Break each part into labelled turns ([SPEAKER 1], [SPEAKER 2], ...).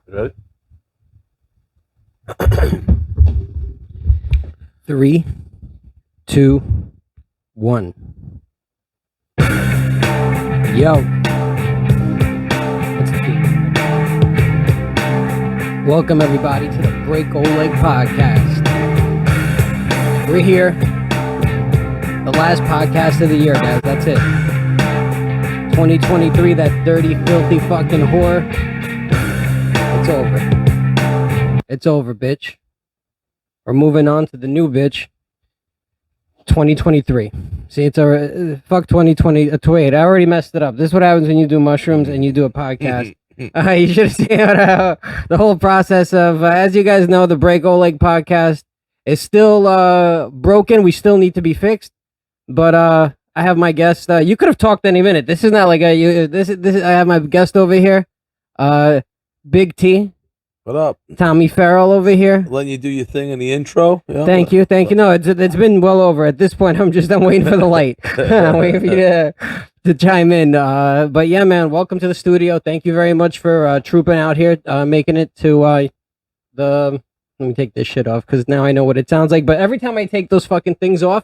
[SPEAKER 1] Ready?
[SPEAKER 2] 3, 2, 1. Yo. Welcome everybody to the Break Old Leg podcast. We're here. The last podcast of the year, guys. That's it. 2023, that dirty, filthy fucking whore. It's over. It's over, bitch. We're moving on to the new bitch. 2023. See, it's a fuck 2020. Wait, I already messed it up. This is what happens when you do mushrooms and you do a podcast. You should have seen the whole process of, as you guys know, the Break Old Leg podcast is still broken. We still need to be fixed. But I have my guest. You could have talked any minute. This is not like this. I have my guest over here. Big T.
[SPEAKER 1] What up?
[SPEAKER 2] Tommy Farrell over here.
[SPEAKER 1] Letting you do your thing in the intro. Yeah.
[SPEAKER 2] Thank you. No, it's been well over. At this point, I'm waiting for the light. I'm waiting for you to chime in. But yeah, man, welcome to the studio. Thank you very much for trooping out here, making it to the. Let me take this shit off because now I know what it sounds like. But every time I take those fucking things off,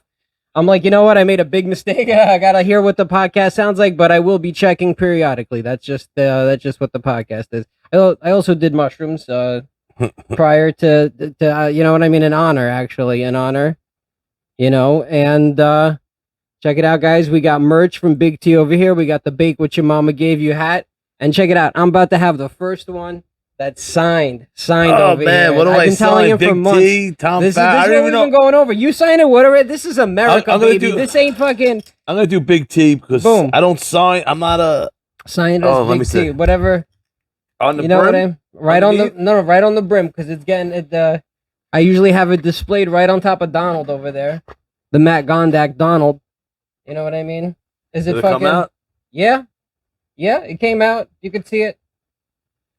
[SPEAKER 2] I'm like, you know what? I made a big mistake. I gotta hear what the podcast sounds like, but I will be checking periodically. That's just what the podcast is. I also did mushrooms prior to you know what I mean, in honor, and check it out, guys. We got merch from Big T over here. We got the Bake What Your Mama Gave You hat, and check it out. I'm about to have the first one that's signed over
[SPEAKER 1] man,
[SPEAKER 2] here.
[SPEAKER 1] what do
[SPEAKER 2] I've been telling him for months.
[SPEAKER 1] T, Tom
[SPEAKER 2] this is
[SPEAKER 1] what
[SPEAKER 2] we've been going over. You sign it, whatever. This is America, baby. This ain't fucking.
[SPEAKER 1] I'm gonna do Big T because I don't sign. I'm not a
[SPEAKER 2] signed as Big T, whatever.
[SPEAKER 1] On the
[SPEAKER 2] you know
[SPEAKER 1] brim?
[SPEAKER 2] What I'm right underneath? On the right on the brim because it's getting it. I usually have it displayed right on top of Donald over there, the Matt Gondak Donald. You know what I mean? Is it
[SPEAKER 1] Did
[SPEAKER 2] fucking?
[SPEAKER 1] It come out?
[SPEAKER 2] Yeah, it came out. You could see it.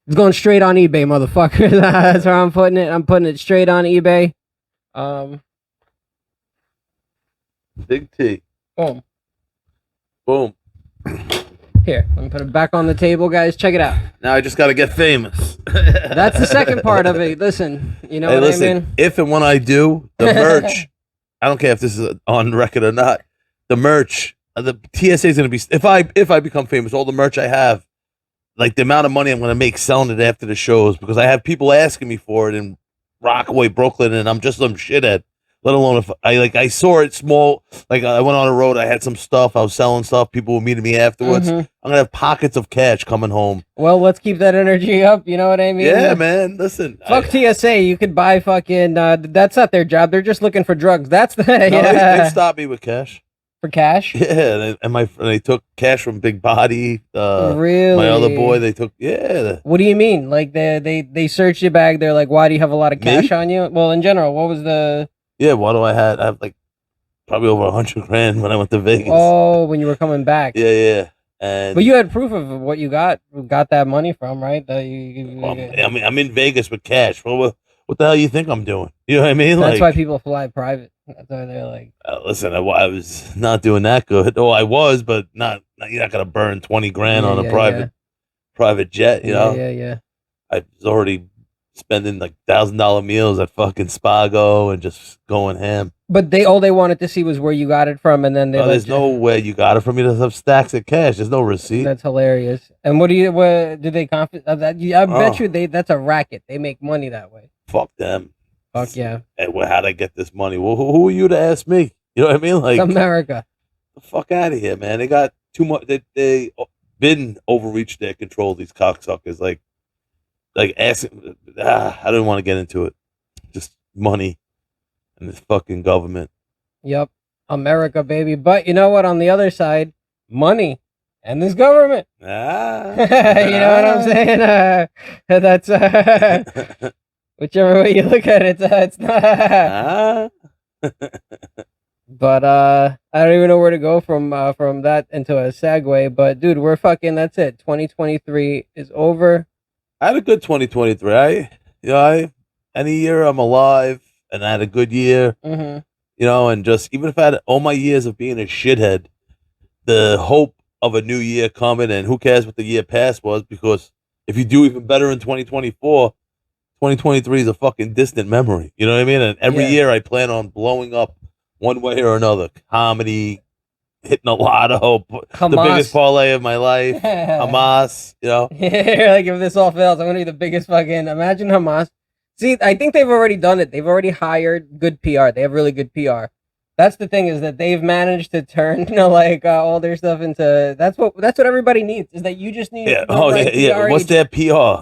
[SPEAKER 2] It's going straight on eBay, motherfucker. That's where I'm putting it. I'm putting it straight on eBay.
[SPEAKER 1] Big T.
[SPEAKER 2] Boom.
[SPEAKER 1] Boom.
[SPEAKER 2] Here, let me put it back on the table, guys. Check it out.
[SPEAKER 1] Now I just got to get famous.
[SPEAKER 2] That's the second part of it. Listen, you know what I mean?
[SPEAKER 1] If and when I do, the merch, I don't care if this is on record or not, the merch, the TSA is going to be, if I become famous, all the merch I have, like the amount of money I'm going to make selling it after the shows, because I have people asking me for it in Rockaway, Brooklyn, and I'm just some shithead. Let alone if I saw it small, like I went on a road, I had some stuff, I was selling stuff, people were meeting me afterwards. I'm gonna have pockets of cash coming home.
[SPEAKER 2] Well, let's keep that energy up, you know what I mean?
[SPEAKER 1] Yeah, man, listen.
[SPEAKER 2] Fuck TSA, you could buy fucking, that's not their job, they're just looking for drugs. That's the,
[SPEAKER 1] they stopped me with cash.
[SPEAKER 2] For cash?
[SPEAKER 1] Yeah, and they took cash from Big Body.
[SPEAKER 2] Really?
[SPEAKER 1] My other boy, they took, yeah.
[SPEAKER 2] What do you mean? Like, they searched your bag, they're like, why do you have a lot of cash on you? Well, in general, what was the...
[SPEAKER 1] Yeah, what do I have? I have like probably over $100,000 when I went to Vegas.
[SPEAKER 2] Oh, when you were coming back.
[SPEAKER 1] Yeah.
[SPEAKER 2] But you had proof of what you got that money from, right?
[SPEAKER 1] I mean, I'm in Vegas with cash. Well, what the hell you think I'm doing? You know what I mean?
[SPEAKER 2] That's why people fly private. That's why they're like.
[SPEAKER 1] Listen, I was not doing that good. Oh, I was, but not. You're not gonna burn $20,000 on a private jet. You know?
[SPEAKER 2] Yeah.
[SPEAKER 1] I was already spending like $1,000 meals at fucking Spago and just going ham.
[SPEAKER 2] But all they wanted to see was where you got it from, and then
[SPEAKER 1] there's no way you got it from. You just have stacks of cash. There's no receipt.
[SPEAKER 2] That's hilarious. And what do they confident that? I bet you that's a racket. They make money that way.
[SPEAKER 1] Fuck them.
[SPEAKER 2] Fuck yeah.
[SPEAKER 1] Hey, how'd I get this money? Well, who are you to ask me? You know what I mean? Like,
[SPEAKER 2] it's America.
[SPEAKER 1] The fuck out of here, man. They got too much. They been overreached their control. These cocksuckers, like asking. I don't want to get into it. Just money and this fucking government.
[SPEAKER 2] Yep, America, baby. But you know what? On the other side, money and this government. You know what I'm saying? That's whichever way you look at it, it's not. But I don't even know where to go from that into a segue. But dude, we're fucking. That's it. 2023 is over.
[SPEAKER 1] I had a good 2023. Any year I'm alive and I had a good year.
[SPEAKER 2] Mm-hmm.
[SPEAKER 1] You know, and just even if I had all my years of being a shithead, the hope of a new year coming, and who cares what the year past was, because if you do even better in 2024, 2023 is a fucking distant memory. You know what I mean? And every year I plan on blowing up one way or another. Comedy, hitting a lotto, the biggest parlay of my life, Hamas, you know?
[SPEAKER 2] Like, if this all fails, I'm going to be the biggest fucking... Imagine Hamas. See, I think they've already done it. They've already hired good PR. They have really good PR. That's the thing, is that they've managed to turn, all their stuff into... That's what everybody needs, is that you just need...
[SPEAKER 1] Yeah. Oh, yeah. What's that PR?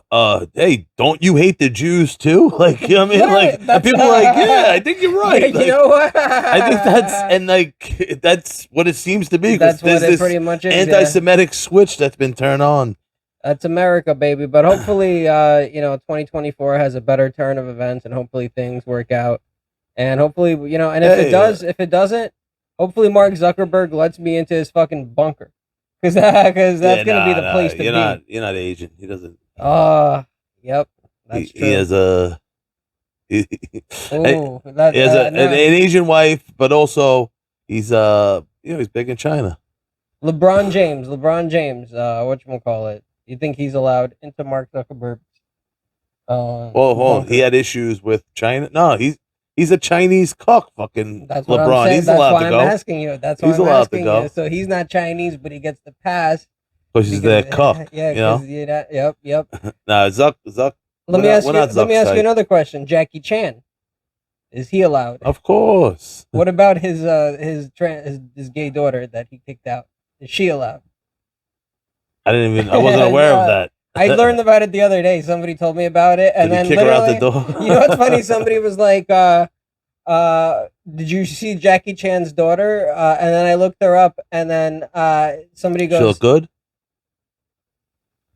[SPEAKER 1] Hey, don't you hate the Jews too? Like, you know what I mean? Like, and people are like, yeah, I think you're right.
[SPEAKER 2] Yeah,
[SPEAKER 1] like,
[SPEAKER 2] you know what?
[SPEAKER 1] I think that's what it seems to be.
[SPEAKER 2] That's what
[SPEAKER 1] there's
[SPEAKER 2] it pretty much is.
[SPEAKER 1] Anti-Semitic switch that's been turned on.
[SPEAKER 2] That's America, baby. But hopefully, 2024 has a better turn of events, and hopefully things work out. And hopefully, and if it doesn't, hopefully Mark Zuckerberg lets me into his fucking bunker, because that's gonna be the place to be.
[SPEAKER 1] You're not Asian. He doesn't.
[SPEAKER 2] Yep. That's true.
[SPEAKER 1] He has a. He has an
[SPEAKER 2] no.
[SPEAKER 1] Asian wife, but also he's he's big in China.
[SPEAKER 2] LeBron James, whatchamacallit? You think he's allowed into Mark Zuckerberg?
[SPEAKER 1] Well, hold on. He had issues with China. No, he's a Chinese cook. Fucking
[SPEAKER 2] that's what
[SPEAKER 1] LeBron.
[SPEAKER 2] I'm saying.
[SPEAKER 1] He's
[SPEAKER 2] That's
[SPEAKER 1] allowed
[SPEAKER 2] why
[SPEAKER 1] to go.
[SPEAKER 2] I'm asking you. That's why
[SPEAKER 1] he's
[SPEAKER 2] I'm
[SPEAKER 1] allowed
[SPEAKER 2] asking
[SPEAKER 1] to go.
[SPEAKER 2] you. So he's not Chinese, but he gets the pass.
[SPEAKER 1] Because he's their cook.
[SPEAKER 2] Yeah.
[SPEAKER 1] You
[SPEAKER 2] know? Yep.
[SPEAKER 1] Nah, Zuck.
[SPEAKER 2] Let me ask you another question. Jackie Chan, is he allowed?
[SPEAKER 1] Of course.
[SPEAKER 2] What about his gay daughter that he kicked out? Is she allowed?
[SPEAKER 1] I wasn't aware of that.
[SPEAKER 2] I learned about it the other day. Somebody told me about it, and
[SPEAKER 1] Did
[SPEAKER 2] then
[SPEAKER 1] he kick her out the door?
[SPEAKER 2] You know what's funny? Somebody was like, "Did you see Jackie Chan's daughter?" And then I looked her up, and then somebody goes,
[SPEAKER 1] "She look good."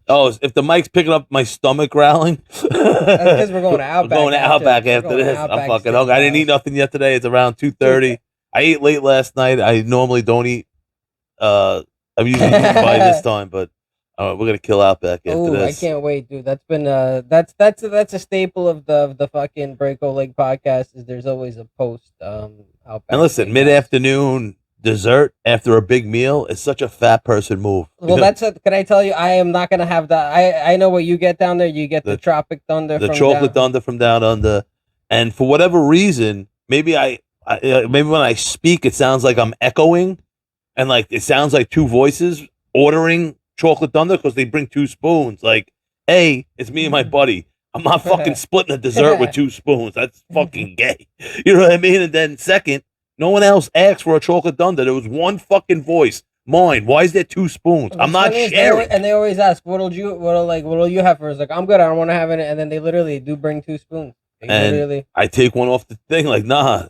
[SPEAKER 1] Oh, if the mic's picking up my stomach growling,
[SPEAKER 2] that's because we're going to Outback.
[SPEAKER 1] We're going to Outback after this. I'm fucking hungry. I didn't eat nothing yet today. It's around 2:30. I ate late last night. I normally don't eat. I'm usually eating by this time, but we're gonna kill Outback after this.
[SPEAKER 2] I can't wait, dude. That's been that's a staple of the fucking Breako Leg podcast. Is there's always a post Outback.
[SPEAKER 1] And listen, mid-afternoon dessert after a big meal is such a fat person move.
[SPEAKER 2] Well, can I tell you, I am not gonna have that. I know what you get down there. You get the Tropic Thunder,
[SPEAKER 1] the chocolate thunder from down under, and for whatever reason, maybe maybe when I speak, it sounds like I'm echoing, and like it sounds like two voices ordering chocolate thunder because they bring 2 spoons. Like, hey, it's me and my buddy. I'm not fucking splitting a dessert with 2 spoons. That's fucking gay. You know what I mean? And then second, no one else asked for a chocolate thunder. There was one fucking voice. Mine. Why is there 2 spoons? I'm not sharing.
[SPEAKER 2] And they always ask, what'll you have for us? Like, I'm good. I don't want to have it. And then they literally do bring 2 spoons.
[SPEAKER 1] I take one off the thing. Like, nah.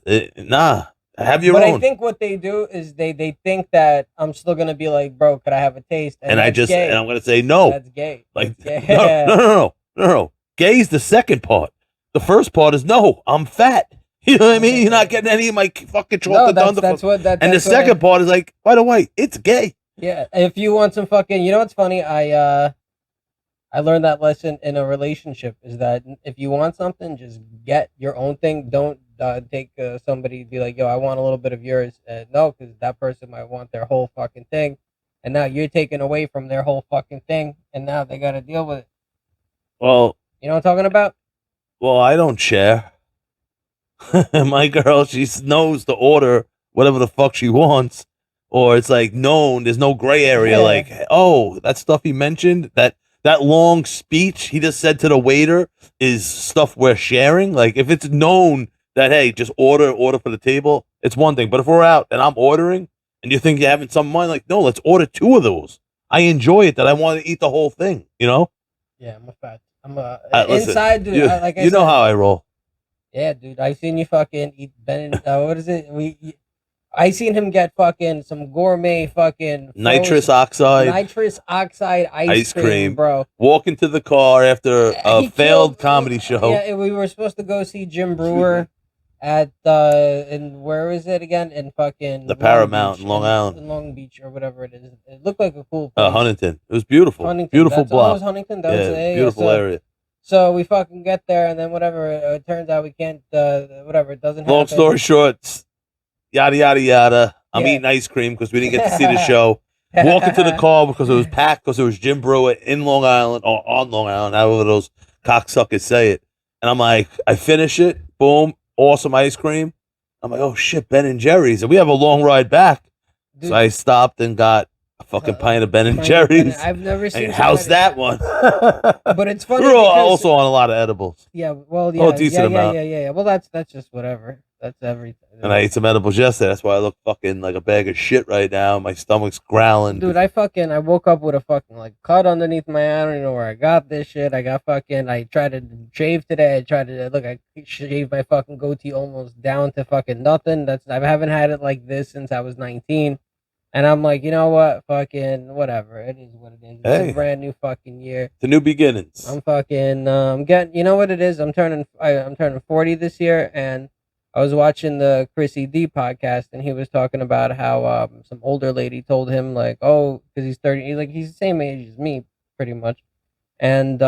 [SPEAKER 1] Have your own.
[SPEAKER 2] But I think what they do is they think that I'm still gonna be like, bro, could I have a taste?
[SPEAKER 1] And I'm gonna say no.
[SPEAKER 2] That's gay.
[SPEAKER 1] Like, that's gay. No. Gay's the second part. The first part is no. I'm fat. You know what I mean? You're not getting any of my fucking chocolate thunder. And the second part is like, by the way, it's gay.
[SPEAKER 2] Yeah. If you want some fucking, you know what's funny? I learned that lesson in a relationship, is that if you want something, just get your own thing. Don't take somebody be like, yo, I want a little bit of yours. No, because that person might want their whole fucking thing, and now you're taking away from their whole fucking thing, and now they got to deal with it.
[SPEAKER 1] Well,
[SPEAKER 2] you know what I'm talking about?
[SPEAKER 1] Well, I don't share. My girl, she knows to order whatever the fuck she wants, or it's like known. There's no gray area. Yeah. Like, oh, that stuff he mentioned, that long speech he just said to the waiter is stuff we're sharing. Like, if it's known that, hey, just order for the table, it's one thing. But if we're out and I'm ordering and you think you're having some money, like, no, let's order 2 of those. I enjoy it that I want to eat the whole thing, you know?
[SPEAKER 2] Yeah, I'm inside, dude.
[SPEAKER 1] You know how I roll.
[SPEAKER 2] Yeah, dude. I seen you fucking eat what is it? I seen him get fucking some gourmet fucking
[SPEAKER 1] nitrous oxide
[SPEAKER 2] ice cream, bro.
[SPEAKER 1] Walk into the car after a failed comedy show.
[SPEAKER 2] Yeah, we were supposed to go see Jim Brewer at in where is it again? In fucking
[SPEAKER 1] the Paramount in Long Island,
[SPEAKER 2] in Long Beach or whatever it is. It looked like a cool place.
[SPEAKER 1] Huntington. It was beautiful. Beautiful block.
[SPEAKER 2] That was Huntington.
[SPEAKER 1] Beautiful area.
[SPEAKER 2] So we fucking get there, and then whatever. It turns out we can't. Whatever. It doesn't.
[SPEAKER 1] Long story short, yada yada yada. I'm eating ice cream because we didn't get to see the show, walking to the car because it was packed because it was Jim Brewer in Long Island or on Long Island, however those cocksuckers say it. And I'm like, I finish it, boom, awesome ice cream. I'm like, oh shit, Ben and Jerry's, and we have a long ride back. Dude. So I stopped and got a fucking pint of Ben and Jerry's.
[SPEAKER 2] I've never seen.
[SPEAKER 1] How's that one?
[SPEAKER 2] But it's funny.
[SPEAKER 1] We're also on a lot of edibles.
[SPEAKER 2] Yeah, well, yeah,
[SPEAKER 1] decent amount.
[SPEAKER 2] Yeah. Well, that's just whatever. That's everything.
[SPEAKER 1] And I ate some edibles yesterday. That's why I look fucking like a bag of shit right now. My stomach's growling.
[SPEAKER 2] Dude, I woke up with a fucking like cut underneath my eye. I don't even know where I got this shit. I tried to shave today. I shaved my fucking goatee almost down to fucking nothing. I haven't had it like this since I was 19. And I'm like, you know what? Fucking whatever. It is what it is. It's a brand new fucking year.
[SPEAKER 1] The new beginnings.
[SPEAKER 2] I'm fucking you know what it is? I'm turning 40 this year, and I was watching the Chrissy D podcast, and he was talking about how some older lady told him like, oh, because he's 30, he's the same age as me, pretty much, and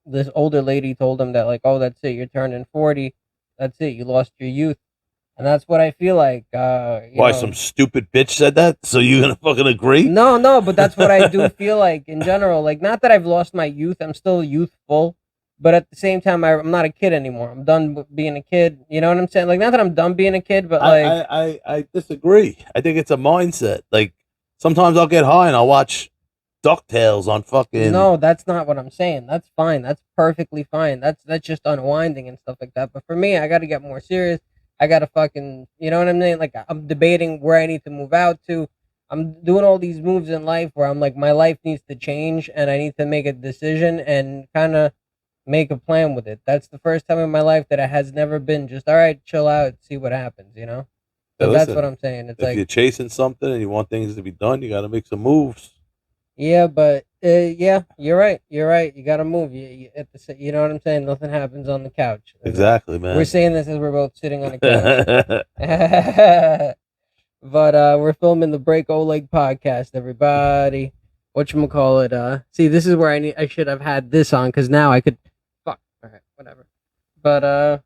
[SPEAKER 2] this older lady told him that like, oh, that's it, you're turning 40, that's it, you lost your youth, and that's what I feel like.
[SPEAKER 1] Why, some stupid bitch said that? So you gonna fucking agree?
[SPEAKER 2] No, but that's what I do feel like in general. Like, not that I've lost my youth, I'm still youthful. But at the same time, I'm not a kid anymore. I'm done with being a kid. You know what I'm saying? Like, not that I'm done being a kid, but like...
[SPEAKER 1] I disagree. I think it's a mindset. Like, sometimes I'll get high and I'll watch DuckTales on fucking...
[SPEAKER 2] No, that's not what I'm saying. That's fine. That's perfectly fine. That's just unwinding and stuff like that. But for me, I got to get more serious. I got to fucking... You know what I'm saying? Like, I'm debating where I need to move out to. I'm doing all these moves in life where I'm like, my life needs to change and I need to make a decision and kind of make a plan with it. That's the first time in my life that it has never been just, all right, chill out, see what happens, you know? So that's what I'm saying. It's
[SPEAKER 1] if you're chasing something and you want things to be done, you got to make some moves.
[SPEAKER 2] Yeah, but yeah, you're right. You got to move. You know what I'm saying? Nothing happens on the couch.
[SPEAKER 1] Exactly, man.
[SPEAKER 2] We're saying this as we're both sitting on the couch. But we're filming the Break Oleg podcast, everybody. Whatchamacallit? See, this is where I should have had this on, because now I could... Fuck. All right, whatever. But,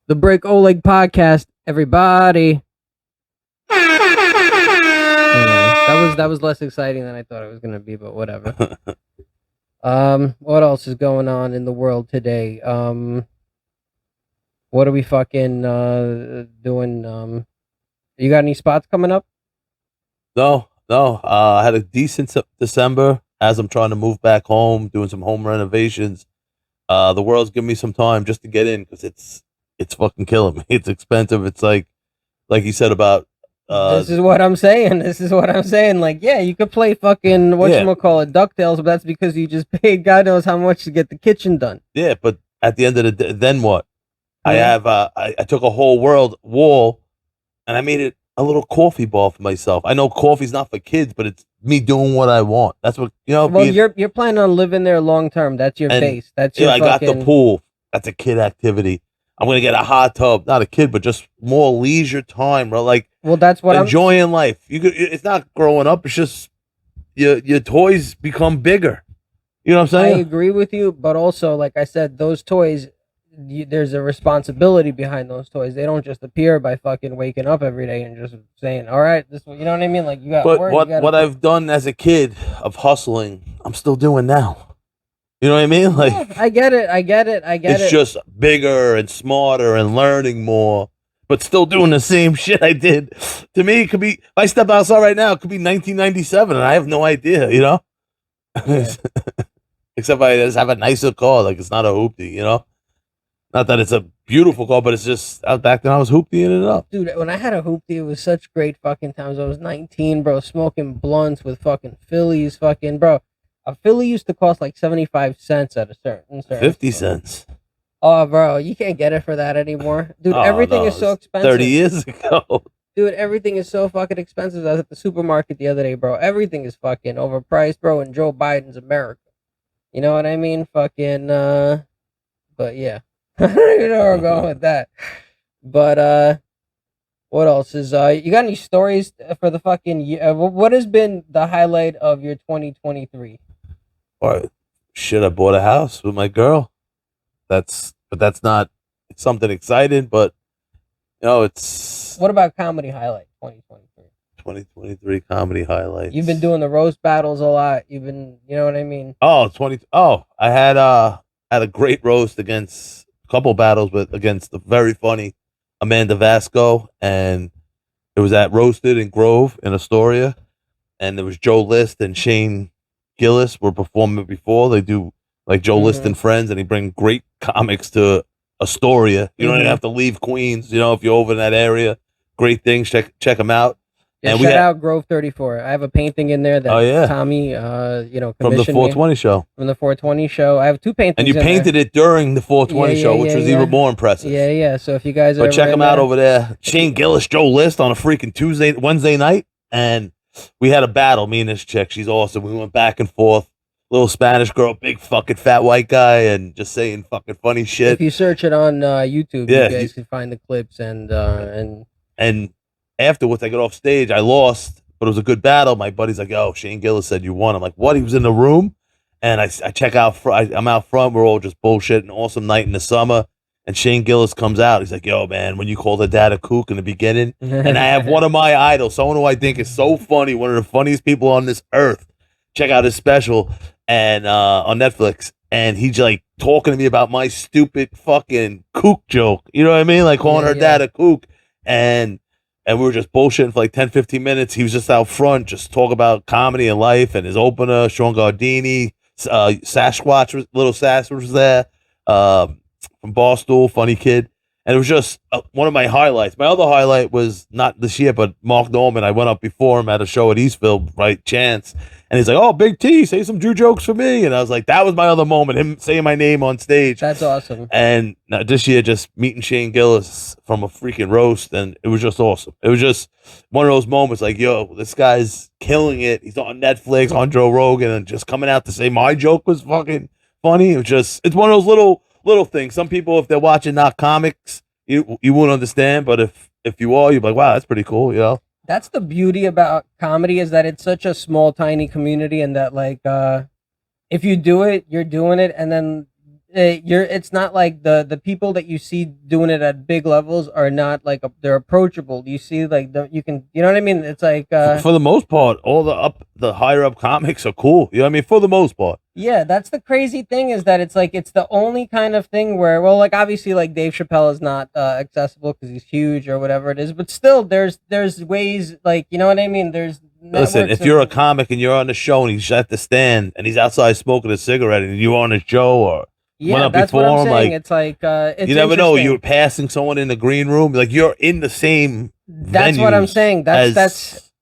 [SPEAKER 2] the Break Oleg podcast, everybody. Anyway, that was less exciting than I thought it was going to be, but whatever. What else is going on in the world today? What are we fucking doing? You got any spots coming up?
[SPEAKER 1] No. I had a decent December as I'm trying to move back home, doing some home renovations. The world's giving me some time just to get in because it's fucking killing me. It's expensive. It's like you said about.
[SPEAKER 2] This is what I'm saying. Like, yeah, you could play fucking whatchamacallit, DuckTales, but that's because you just paid God knows how much to get the kitchen done.
[SPEAKER 1] Yeah, but at the end of the day, then what? Yeah. I took a whole wall and I made it a little coffee bar for myself. I know coffee's not for kids, but it's me doing what I want. That's what, you know.
[SPEAKER 2] Well, you're planning on living there long term. That's your base. That's your
[SPEAKER 1] I got the pool. That's a kid activity. I'm going to get a hot tub. Not a kid, but just more leisure time, bro. Like,
[SPEAKER 2] well, that's what
[SPEAKER 1] enjoying life. It's not growing up. It's just your toys become bigger. You know what I'm saying?
[SPEAKER 2] I agree with you, but also, like I said, those toys, there's a responsibility behind those toys. They don't just appear by fucking waking up every day and just saying, all right, this, you know what I mean? Like, you got work.
[SPEAKER 1] What I've done as a kid of hustling, I'm still doing now. You know what I mean? Like, yeah,
[SPEAKER 2] I get it.
[SPEAKER 1] It's just bigger and smarter and learning more, but still doing the same shit I did. To me, it could be, if I step outside right now, it could be 1997 and I have no idea, you know? Yeah. Except I just have a nicer car. Like, it's not a hoopty, you know? Not that it's a beautiful car, but it's just, back then I was hooptying it up.
[SPEAKER 2] Dude, when I had a hoopty, it was such great fucking times. I was 19, bro, smoking blunts with fucking Phillies, fucking, bro. A Philly used to cost like 75 cents at a certain
[SPEAKER 1] 50 cents.
[SPEAKER 2] Oh, bro, you can't get it for that anymore. Dude, everything is so expensive.
[SPEAKER 1] 30 years ago.
[SPEAKER 2] Dude, everything is so fucking expensive. I was at the supermarket the other day, bro. Everything is fucking overpriced, bro, in Joe Biden's America. You know what I mean? Fucking, but yeah. I don't even know where I'm going with that. But, what else is, you got any stories for the fucking year? What has been the highlight of your 2023?
[SPEAKER 1] Shit, I bought a house with my girl. That's not something exciting, but you know, it's.
[SPEAKER 2] What about comedy highlight 2023?
[SPEAKER 1] 2023 comedy highlights.
[SPEAKER 2] You've been doing the roast battles a lot. You've been, you know what I mean?
[SPEAKER 1] I had a great roast against a couple battles, but against the very funny Amanda Vasco, and it was at Roasted in Grove in Astoria, and there was Joe List and Shane Gillis were performing before. They do like Joe List and Friends, and he bring great comics to Astoria. You don't even have to leave Queens, if you're over in that area. Great things. Check them out.
[SPEAKER 2] Yeah, and shout out Grove 34. I have a painting in there that Tommy,
[SPEAKER 1] from the 420 show.
[SPEAKER 2] From the 420 show, I have two paintings.
[SPEAKER 1] And you painted it during the 420 show, which was even more impressive.
[SPEAKER 2] Yeah. So if you guys,
[SPEAKER 1] check them out over there. Shane Gillis, Joe List on a freaking Wednesday night, and we had a battle. Me and this chick, she's awesome. We went back and forth. Little Spanish girl, big fucking fat white guy, and just saying fucking funny shit.
[SPEAKER 2] If you search it on YouTube, you guys can find the clips
[SPEAKER 1] and afterwards, I got off stage. I lost, but it was a good battle. My buddy's like, "Yo, Shane Gillis said you won." I'm like, "What?" He was in the room, and I check out. I'm out front. We're all just bullshitting. Awesome night in the summer, and Shane Gillis comes out. He's like, "Yo, man, when you called her dad a kook in the beginning," and I have one of my idols, someone who I think is so funny, one of the funniest people on this earth. Check out his special and on Netflix, and he's like talking to me about my stupid fucking kook joke. You know what I mean? Like calling her dad a kook, and we were just bullshitting for like 10, 15 minutes. He was just out front, just talk about comedy and life, and his opener, Sean Gardini, Sasquatch, Little Sass was there, from Barstool, funny kid. And it was just one of my highlights. My other highlight was not this year, but Mark Norman. I went up before him at a show at Eastville, right? Chance. And he's like, "Oh, Big T, say some Jew jokes for me." And I was like, that was my other moment, him saying my name on stage.
[SPEAKER 2] That's awesome.
[SPEAKER 1] And this year, just meeting Shane Gillis from a freaking roast, and it was just awesome. It was just one of those moments like, yo, this guy's killing it. He's on Netflix, on Joe Rogan, and just coming out to say my joke was fucking funny. It's one of those little things. Some people, if they're watching not comics, you won't understand. But if you are, you're like, wow, that's pretty cool,
[SPEAKER 2] That's the beauty about comedy, is that it's such a small, tiny community, and that like if you do it, you're doing it, and then it's not like the people that you see doing it at big levels are not like they're approachable. You see, like you know what I mean? It's like
[SPEAKER 1] for the most part, all the higher up comics are cool. You know what I mean? For the most part.
[SPEAKER 2] Yeah, that's the crazy thing, is that it's like it's the only kind of thing where, well, like obviously like Dave Chappelle is not accessible because he's huge or whatever it is, but still there's ways, like, you know what I mean? There's
[SPEAKER 1] listen, if you're a comic and you're on the show and he's at the stand and he's outside smoking a cigarette and you're on a show or went up
[SPEAKER 2] that's
[SPEAKER 1] before
[SPEAKER 2] what I'm
[SPEAKER 1] him,
[SPEAKER 2] saying.
[SPEAKER 1] like,
[SPEAKER 2] it's like it's
[SPEAKER 1] you never know. You're passing someone in the green room, like you're in the same.
[SPEAKER 2] That's what I'm saying. That's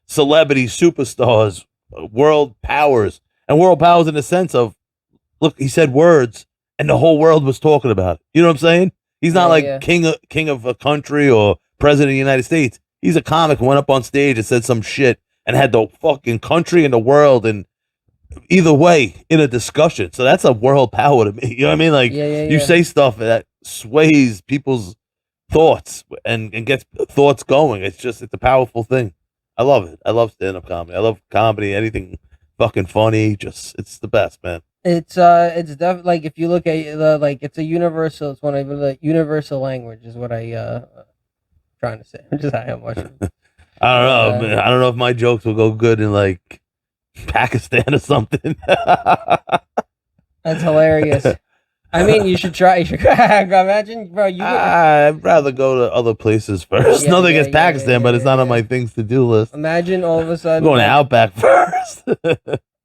[SPEAKER 1] celebrity superstars, world powers, and world powers in the sense of, look, he said words and the whole world was talking about it. You know what I'm saying? He's not king of a country or president of the United States. He's a comic who went up on stage and said some shit and had the fucking country and the world and either way in a discussion. So that's a world power to me. You know what I mean? Like you say stuff that sways people's thoughts and gets thoughts going. It's a powerful thing. I love it. I love stand-up comedy. I love comedy, anything fucking funny. It's the best, man.
[SPEAKER 2] It's definitely, like, if you look at like, it's a universal. It's one of the universal language is what I trying to say. I'm just how much.
[SPEAKER 1] I don't know. I don't know if my jokes will go good in like Pakistan or something.
[SPEAKER 2] That's hilarious. I mean, you should try. You should imagine, bro.
[SPEAKER 1] I'd rather go to other places first. Nothing against Pakistan, but it's not on my things to do list.
[SPEAKER 2] Imagine all of a sudden
[SPEAKER 1] I'm going to Outback first.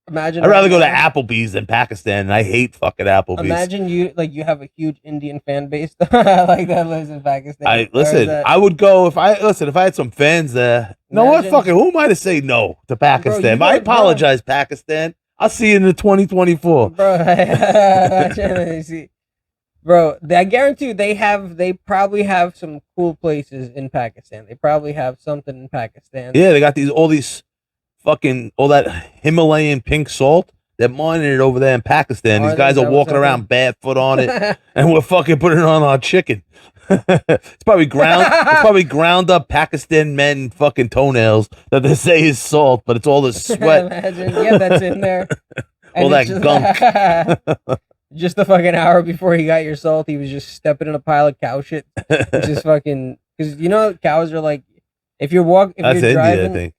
[SPEAKER 2] Imagine.
[SPEAKER 1] I'd rather go to Applebee's than Pakistan, and I hate fucking Applebee's.
[SPEAKER 2] Imagine you have a huge Indian fan base like that lives in Pakistan.
[SPEAKER 1] I would go if I had some fans there. No, what fucking who am I to say no to Pakistan? Bro, I apologize, Pakistan. I'll see you in the 2024.
[SPEAKER 2] Bro, I guarantee you they probably have some cool places in Pakistan. They probably have something in Pakistan.
[SPEAKER 1] Yeah, they got all that Himalayan pink salt. They're mining it over there in Pakistan. These guys are walking around barefoot on it, and we're fucking putting it on our chicken. It's probably ground up Pakistan men fucking toenails that they say is salt, but it's all the sweat.
[SPEAKER 2] Imagine, that's in there.
[SPEAKER 1] All that gunk.
[SPEAKER 2] Just a fucking hour before he got your salt, he was just stepping in a pile of cow shit. Just fucking, because cows are like, If you're
[SPEAKER 1] That's
[SPEAKER 2] you're
[SPEAKER 1] India, I
[SPEAKER 2] driving,
[SPEAKER 1] think.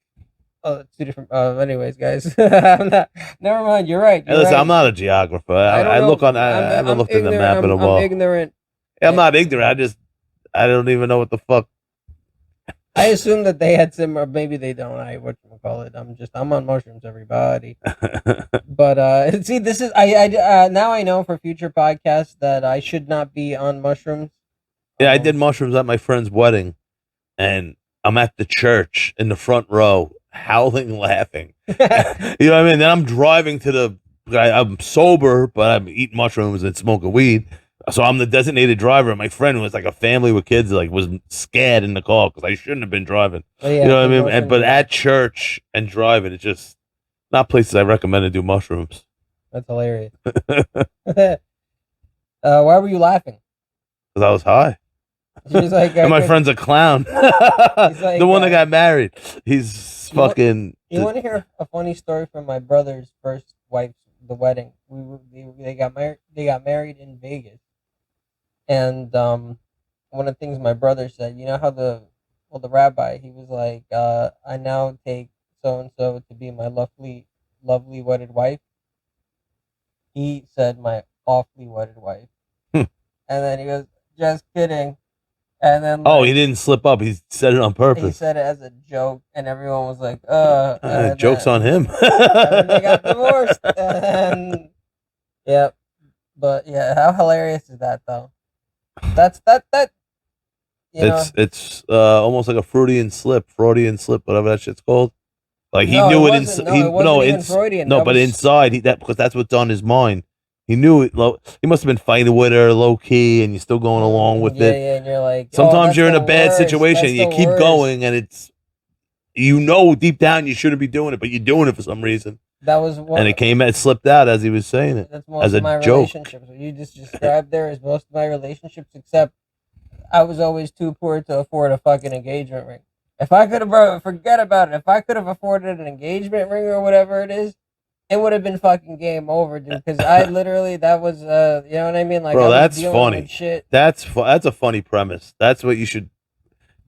[SPEAKER 2] oh, it's two different. Anyways, guys, I'm not, never mind. You're right.
[SPEAKER 1] Hey,
[SPEAKER 2] You're
[SPEAKER 1] listen,
[SPEAKER 2] right.
[SPEAKER 1] I'm not a geographer.
[SPEAKER 2] I don't
[SPEAKER 1] I
[SPEAKER 2] know.
[SPEAKER 1] look on. I haven't
[SPEAKER 2] I'm
[SPEAKER 1] looked in the
[SPEAKER 2] ignorant.
[SPEAKER 1] map in a
[SPEAKER 2] I'm
[SPEAKER 1] while.
[SPEAKER 2] ignorant.
[SPEAKER 1] I'm not ignorant. I don't even know what the fuck.
[SPEAKER 2] I assume that they had some, or maybe they don't. Call it. I'm on mushrooms, everybody. But see, this is now I know for future podcasts that I should not be on mushrooms.
[SPEAKER 1] Yeah, I did mushrooms at my friend's wedding, and I'm at the church in the front row, howling, laughing. You know what I mean? Then I'm driving to the. I'm sober, but I'm eating mushrooms and smoking weed. So I'm the designated driver. My friend who was like a family with kids, like was scared in the car because I shouldn't have been driving.
[SPEAKER 2] Oh, yeah,
[SPEAKER 1] you know what I mean? But at church and driving, it's just not places I recommend to do mushrooms.
[SPEAKER 2] That's hilarious. Why were you laughing?
[SPEAKER 1] Because I was high.
[SPEAKER 2] She's like,
[SPEAKER 1] and my friend's a clown.
[SPEAKER 2] Like,
[SPEAKER 1] the one that got married. He's fucking.
[SPEAKER 2] You want to hear a funny story from my brother's first wife, the wedding? They got married. They got married in Vegas, and one of the things my brother said, you know how the rabbi, he was like, I now take so and so to be my lovely wedded wife. He said my awfully wedded wife, and then he goes, just kidding. And then
[SPEAKER 1] he didn't slip up. He said it on purpose.
[SPEAKER 2] He said it as a joke, and everyone was like,
[SPEAKER 1] joke's on him.
[SPEAKER 2] And they got divorced. And yeah, but yeah, how hilarious is that though? That's that.
[SPEAKER 1] It's almost like a Freudian slip, whatever that shit's called. Like he knew it inside. But inside because that's what's on his mind. He knew it. He must have been fighting with her low key, and you're still going along with it.
[SPEAKER 2] Yeah, and you're like,
[SPEAKER 1] sometimes you're in a bad situation, and you keep going, and it's deep down you shouldn't be doing it, but you're doing it for some reason.
[SPEAKER 2] That was
[SPEAKER 1] and it slipped out as he was saying it.
[SPEAKER 2] That's most of my
[SPEAKER 1] joke.
[SPEAKER 2] Relationships. What you just described there is most of my relationships, except I was always too poor to afford a fucking engagement ring. If I could have, forget about it. If I could have afforded an engagement ring or whatever it is, it would have been fucking game over, dude. Because I literally, that was, you know what I mean? Like,
[SPEAKER 1] bro, that's funny. Shit. That's a funny premise. That's what you should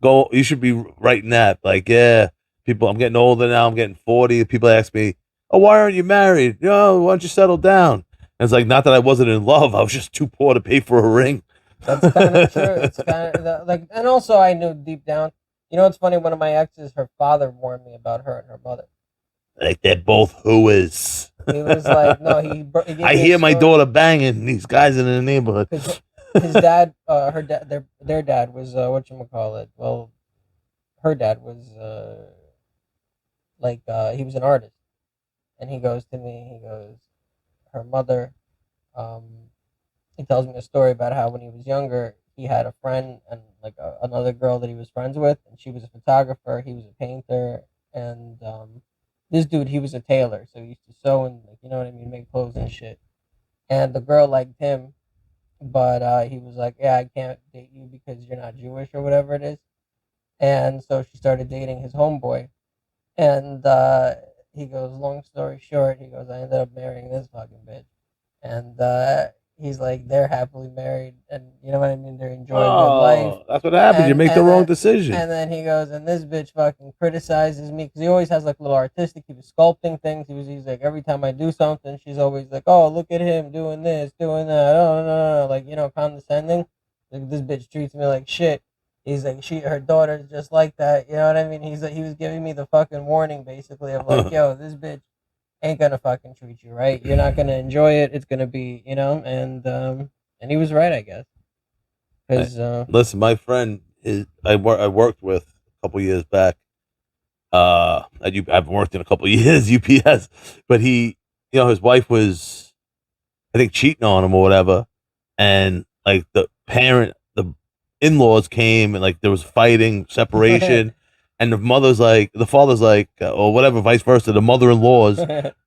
[SPEAKER 1] go. You should be writing that. Like, yeah, people. I'm getting older now. I'm getting 40. People ask me, "Oh, why aren't you married? You know, why don't you settle down?" And it's like, not that I wasn't in love. I was just too poor to pay for a ring.
[SPEAKER 2] That's kind of true. It's kind of like, and also I knew deep down. You know, what's funny? One of my exes, her father warned me about her and her mother.
[SPEAKER 1] Like they're both hooers.
[SPEAKER 2] He was like, no, he
[SPEAKER 1] I hear my daughter banging these guys in the neighborhood.
[SPEAKER 2] His dad, her dad, their dad was whatchamacallit. Well, her dad was he was an artist, and he goes to me. He goes, her mother. He tells me a story about how when he was younger, he had a friend and like another girl that he was friends with, and she was a photographer. He was a painter, and this dude, he was a tailor, so he used to sew and, like, you know what I mean, make clothes and shit. And the girl liked him, but he was like, yeah, I can't date you because you're not Jewish or whatever it is. And so she started dating his homeboy. And he goes, long story short, he goes, I ended up marrying this fucking bitch. And he's like, they're happily married, and you know what I mean, they're enjoying good life.
[SPEAKER 1] That's what happens. You make the wrong decision.
[SPEAKER 2] And then he goes, and this bitch fucking criticizes me because he always has like little artistic. He was sculpting things. He's like, every time I do something, she's always like, oh, look at him doing this, doing that. Oh no, like, you know, condescending. Like, this bitch treats me like shit. He's like, her daughter's just like that. You know what I mean? He's like, he was giving me the fucking warning basically of like, yo, this bitch ain't gonna fucking treat you right. You're not gonna enjoy it. It's gonna be, you know, and he was right, I guess. Because
[SPEAKER 1] listen, my friend I worked with a couple years back. I've worked in a couple of years UPS, but he, you know, his wife was, I think, cheating on him or whatever, and like the in-laws came and like there was fighting, separation. And the father's like, or whatever, vice versa. The mother-in-law's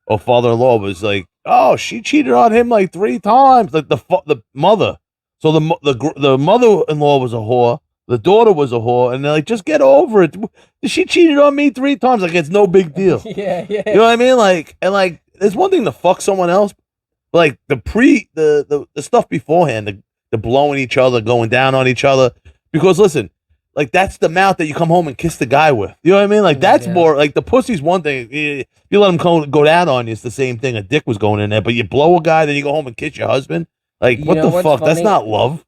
[SPEAKER 1] or father-in-law was like, oh, she cheated on him like 3 times. Like the mother. So the mother-in-law was a whore. The daughter was a whore. And they're like, just get over it. She cheated on me 3 times. Like, it's no big deal.
[SPEAKER 2] Yeah.
[SPEAKER 1] You know what I mean? Like, and like, it's one thing to fuck someone else. But like the stuff beforehand, the blowing each other, going down on each other. Because listen, like that's the mouth that you come home and kiss the guy with. You know what I mean? Like that's more like the pussy's one thing. If you let him go down on you, it's the same thing. A dick was going in there, but you blow a guy, then you go home and kiss your husband. Like what the fuck? Funny? That's not love.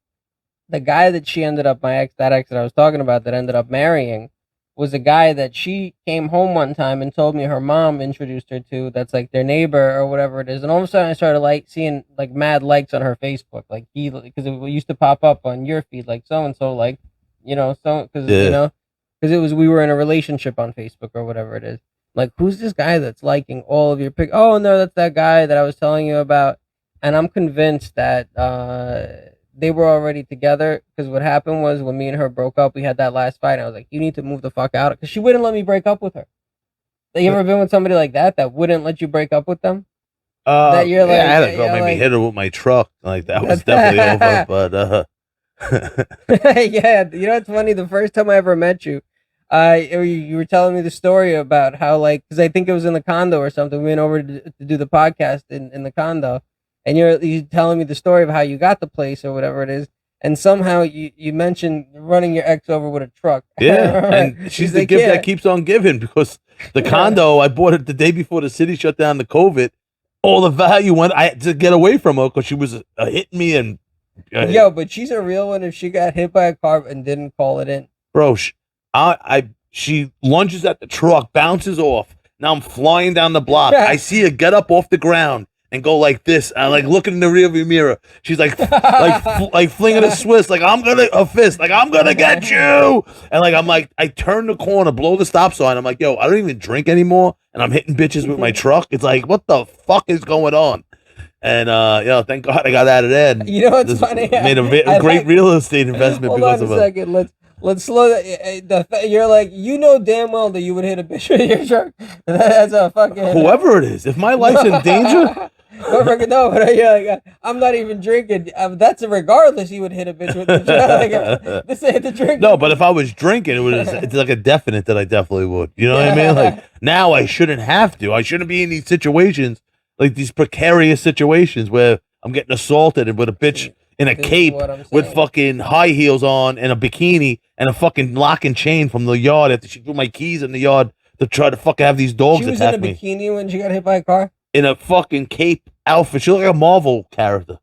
[SPEAKER 2] The guy that she ended up, that ex that I was talking about, that ended up marrying, was a guy that she came home one time and told me her mom introduced her to. That's like their neighbor or whatever it is. And all of a sudden, I started like seeing like mad likes on her Facebook, like because it used to pop up on your feed, like so and so, like because we were in a relationship on Facebook or whatever it is. Like, who's this guy that's liking all of your pic? Oh no, that's that guy that I was telling you about. And I'm convinced that they were already together, because what happened was when me and her broke up, we had that last fight, and I was like, you need to move the fuck out, because she wouldn't let me break up with her. Have you ever been with somebody like that wouldn't let you break up with them?
[SPEAKER 1] That you're like, I had a girl make me hit her with my truck. Like, that was definitely over, but
[SPEAKER 2] yeah, you know what's funny? The first time I ever met you, you were telling me the story about how, like, because I think it was in the condo or something, we went over to do the podcast in the condo. And you're telling me the story of how you got the place or whatever it is, and somehow you mentioned running your ex over with a truck.
[SPEAKER 1] Yeah, and she's the gift that keeps on giving, because the condo, I bought it the day before the city shut down to COVID. All the value went. I had to get away from her because she was hitting me and.
[SPEAKER 2] Yo, but she's a real one. If she got hit by a car and didn't call it in,
[SPEAKER 1] bro, she lunges at the truck, bounces off. Now I'm flying down the block. I see her get up off the ground and go like this. I like looking in the rearview mirror. She's like flinging a Swiss, like I'm gonna get you. And like I'm like, I turn the corner, blow the stop sign. I'm like, yo, I don't even drink anymore, and I'm hitting bitches with my truck. It's like, what the fuck is going on? And thank God I got out of there.
[SPEAKER 2] You know what's funny?
[SPEAKER 1] Made a great real estate investment because of it.
[SPEAKER 2] Hold on a second. Let's slow that. You're like, you know damn well that you would hit a bitch with your truck. That's a fucking
[SPEAKER 1] whoever it is. If my life's in danger.
[SPEAKER 2] No, but like, I'm not even drinking. That's regardless. You would hit a bitch with the truck. Like, this ain't the drink.
[SPEAKER 1] No, but if I was drinking, it's like a definite that I definitely would. You know what I mean? Like, now I shouldn't have to. I shouldn't be in these situations, like these precarious situations where I'm getting assaulted and with a bitch in a cape with fucking high heels on and a bikini and a fucking lock and chain from the yard after she threw my keys in the yard to try to fucking have these dogs attack me.
[SPEAKER 2] She was in a bikini when she got hit by a car?
[SPEAKER 1] In a fucking cape outfit. She looked like a Marvel character.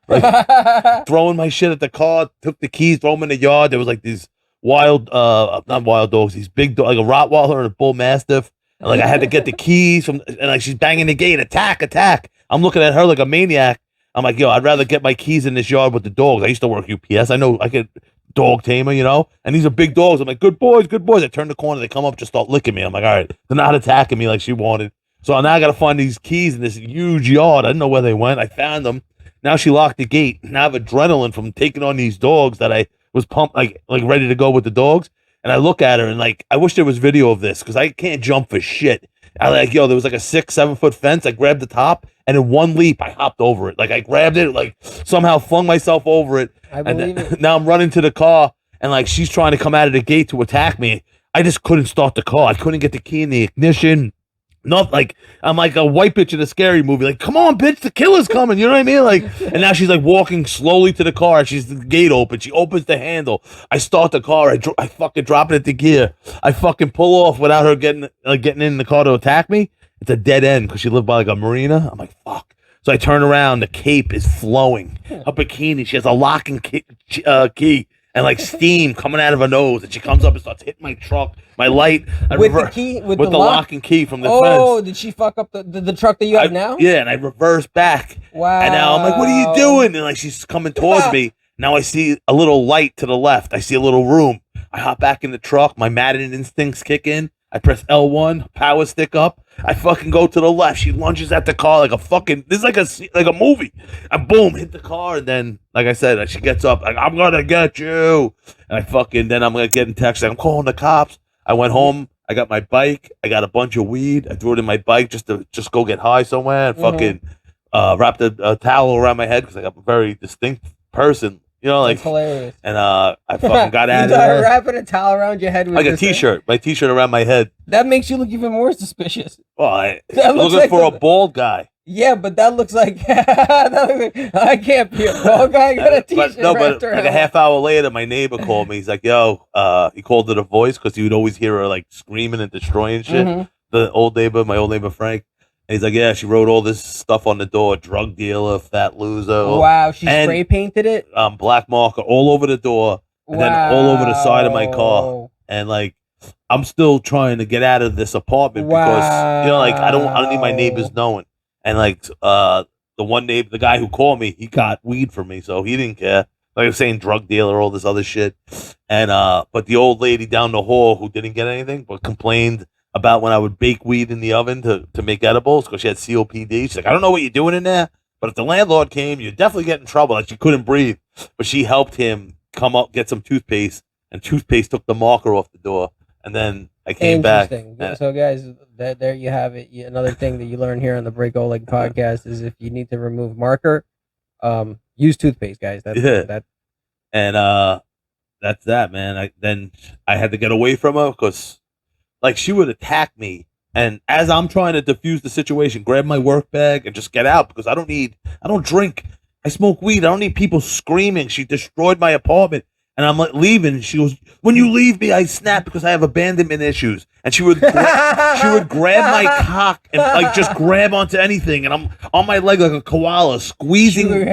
[SPEAKER 1] Like, throwing my shit at the car, took the keys, throw them in the yard. There was like these not wild dogs, these big dogs, like a Rottweiler and a Bull Mastiff. And like I had to get the keys and like she's banging the gate, attack. I'm looking at her like a maniac. I'm like, yo, I'd rather get my keys in this yard with the dogs. I used to work UPS. I know I could dog tamer, and these are big dogs. I'm like, good boys. I turn the corner, they come up, just start licking me. I'm like, all right, they're not attacking me like she wanted. So now I got to find these keys in this huge yard. I didn't know where they went. I found them. Now she locked the gate. Now I have adrenaline from taking on these dogs that I was pumped, like ready to go with the dogs. And I look at her and like, I wish there was video of this because I can't jump for shit. I like, yo, there was like a 6-7 foot fence. I grabbed the top and in one leap, I hopped over it. Like I grabbed it, like somehow flung myself over it.
[SPEAKER 2] I believe it.
[SPEAKER 1] Now I'm running to the car and like she's trying to come out of the gate to attack me. I just couldn't start the car. I couldn't get the key in the ignition. Not like I'm like a white bitch in a scary movie. Like, come on, bitch, the killer's coming. You know what I mean? Like, and now she's like walking slowly to the car. She's the gate open. She opens the handle. I start the car. I fucking drop it into gear. I fucking pull off without her getting in the car to attack me. It's a dead end because she lived by like a marina. I'm like, fuck. So I turn around. The cape is flowing. Her bikini. She has a lock and key. And like steam coming out of her nose, and she comes up and starts hitting my truck, my light.
[SPEAKER 2] With the key, with the
[SPEAKER 1] lock and key from the fence.
[SPEAKER 2] Oh, did she fuck up the truck that you have now?
[SPEAKER 1] Yeah, and I reverse back.
[SPEAKER 2] Wow.
[SPEAKER 1] And now I'm like, what are you doing? And like she's coming towards me. Now I see a little light to the left. I see a little room. I hop back in the truck. My Madden instincts kick in. I press L1, power stick up. I fucking go to the left. She lunges at the car like a fucking. This is like a movie. And boom, hit the car. And then, like I said, she gets up like, I'm gonna get you. And then I'm gonna get in text. Like, I'm calling the cops. I went home. I got my bike. I got a bunch of weed. I threw it in my bike just to go get high somewhere. And fucking wrapped a towel around my head because I got a very distinct person. Like,
[SPEAKER 2] that's hilarious.
[SPEAKER 1] And I fucking got out of there.
[SPEAKER 2] Wrapping a towel around your head with
[SPEAKER 1] like a t-shirt. My t-shirt around my head.
[SPEAKER 2] That makes you look even more suspicious.
[SPEAKER 1] Well, I'm looking for a bald guy.
[SPEAKER 2] Yeah, but that looks like, I can't be a bald guy. I got a t-shirt.
[SPEAKER 1] But like a half hour later, my neighbor called me. He's like, "Yo," he called it a voice because he would always hear her like screaming and destroying shit.
[SPEAKER 2] Mhm.
[SPEAKER 1] The my old neighbor Frank. And he's like, "Yeah, she wrote all this stuff on the door: drug dealer, fat loser."
[SPEAKER 2] Wow, she
[SPEAKER 1] and,
[SPEAKER 2] spray painted it.
[SPEAKER 1] Black marker all over the door, and then all over the side of my car. And like, I'm still trying to get out of this apartment because like I don't need my neighbors knowing. And like the the guy who called me, he got weed from me, so he didn't care. Like I was saying, drug dealer, all this other shit. And but the old lady down the hall who didn't get anything but complained about when I would bake weed in the oven to make edibles because she had COPD. She's like, I don't know what you're doing in there, but if the landlord came, you'd definitely get in trouble. Like she couldn't breathe, but she helped him come up get some toothpaste, and toothpaste took the marker off the door. And then I came back.
[SPEAKER 2] So, guys, there you have it. Another thing that you learn here on the Break Oleg podcast is if you need to remove marker, use toothpaste, guys. That.
[SPEAKER 1] And that's that, man. Then I had to get away from her because, like, she would attack me. And as I'm trying to diffuse the situation, grab my work bag and just get out because I don't drink. I smoke weed. I don't need people screaming. She destroyed my apartment. And I'm like leaving. She goes, "When you leave me, I snap because I have abandonment issues." And she would grab my cock and like just grab onto anything. And I'm on my leg like a koala, squeezing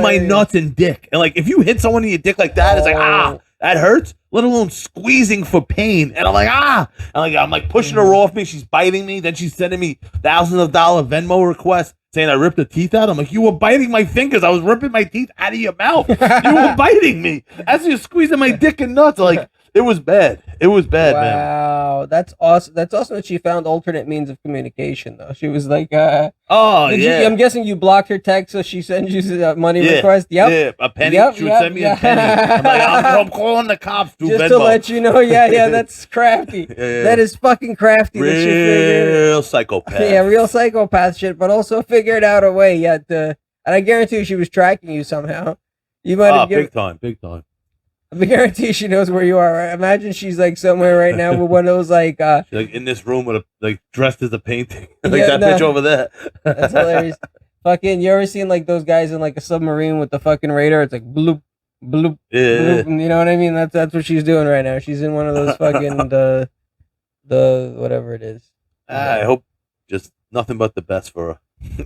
[SPEAKER 1] my nuts and dick. And like if you hit someone in your dick like that, it's like that hurts. Let alone squeezing for pain. And I'm like and I'm like pushing her off me. She's biting me. Then she's sending me thousands of dollar Venmo requests. Saying I ripped the teeth out. I'm like, you were biting my fingers. I was ripping my teeth out of your mouth. You were biting me as you're squeezing my dick and nuts. Like it was bad. It was bad, man.
[SPEAKER 2] Wow, that's awesome. That's awesome that she found alternate means of communication, though. She was like, I'm guessing you blocked her text, so she sends you a money request. Yep.
[SPEAKER 1] Yeah, a penny. She would send me a penny. I'm like, I'm calling the cops through
[SPEAKER 2] just
[SPEAKER 1] Venmo.
[SPEAKER 2] to let you know. Yeah, that's crafty. That is fucking crafty.
[SPEAKER 1] Real psychopath.
[SPEAKER 2] Yeah, real psychopath shit, but also figured out a way. And I guarantee you she was tracking you somehow. You might have
[SPEAKER 1] big time.
[SPEAKER 2] I guarantee she knows where you are. Right? Imagine she's like somewhere right now with one of those like
[SPEAKER 1] in this room with dressed as a painting, bitch over there.
[SPEAKER 2] That's hilarious. Fucking, you ever seen like those guys in like a submarine with the fucking radar? It's like bloop, bloop, bloop. You know what I mean? That's what she's doing right now. She's in one of those fucking the whatever it is.
[SPEAKER 1] I hope just nothing but the best for her.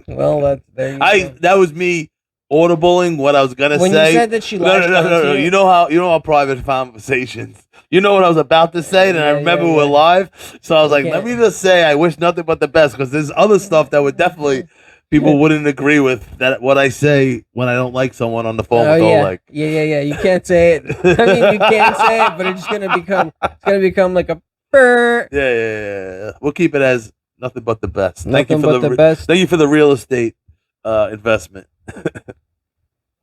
[SPEAKER 2] Well,
[SPEAKER 1] that was me. Audibling what I was gonna say.
[SPEAKER 2] When you said that she
[SPEAKER 1] no. You know how private conversations. You know what I was about to say, and I remember we're live, so I was like, let me just say I wish nothing but the best because there's other stuff that would definitely people wouldn't agree with that what I say when I don't like someone on the phone with Oleg.
[SPEAKER 2] Yeah. You can't say it. I mean, you can't say it, but it's gonna become like a burr.
[SPEAKER 1] Yeah. We'll keep it as nothing but the best.
[SPEAKER 2] Thank you for the best.
[SPEAKER 1] Thank you for the real estate investment.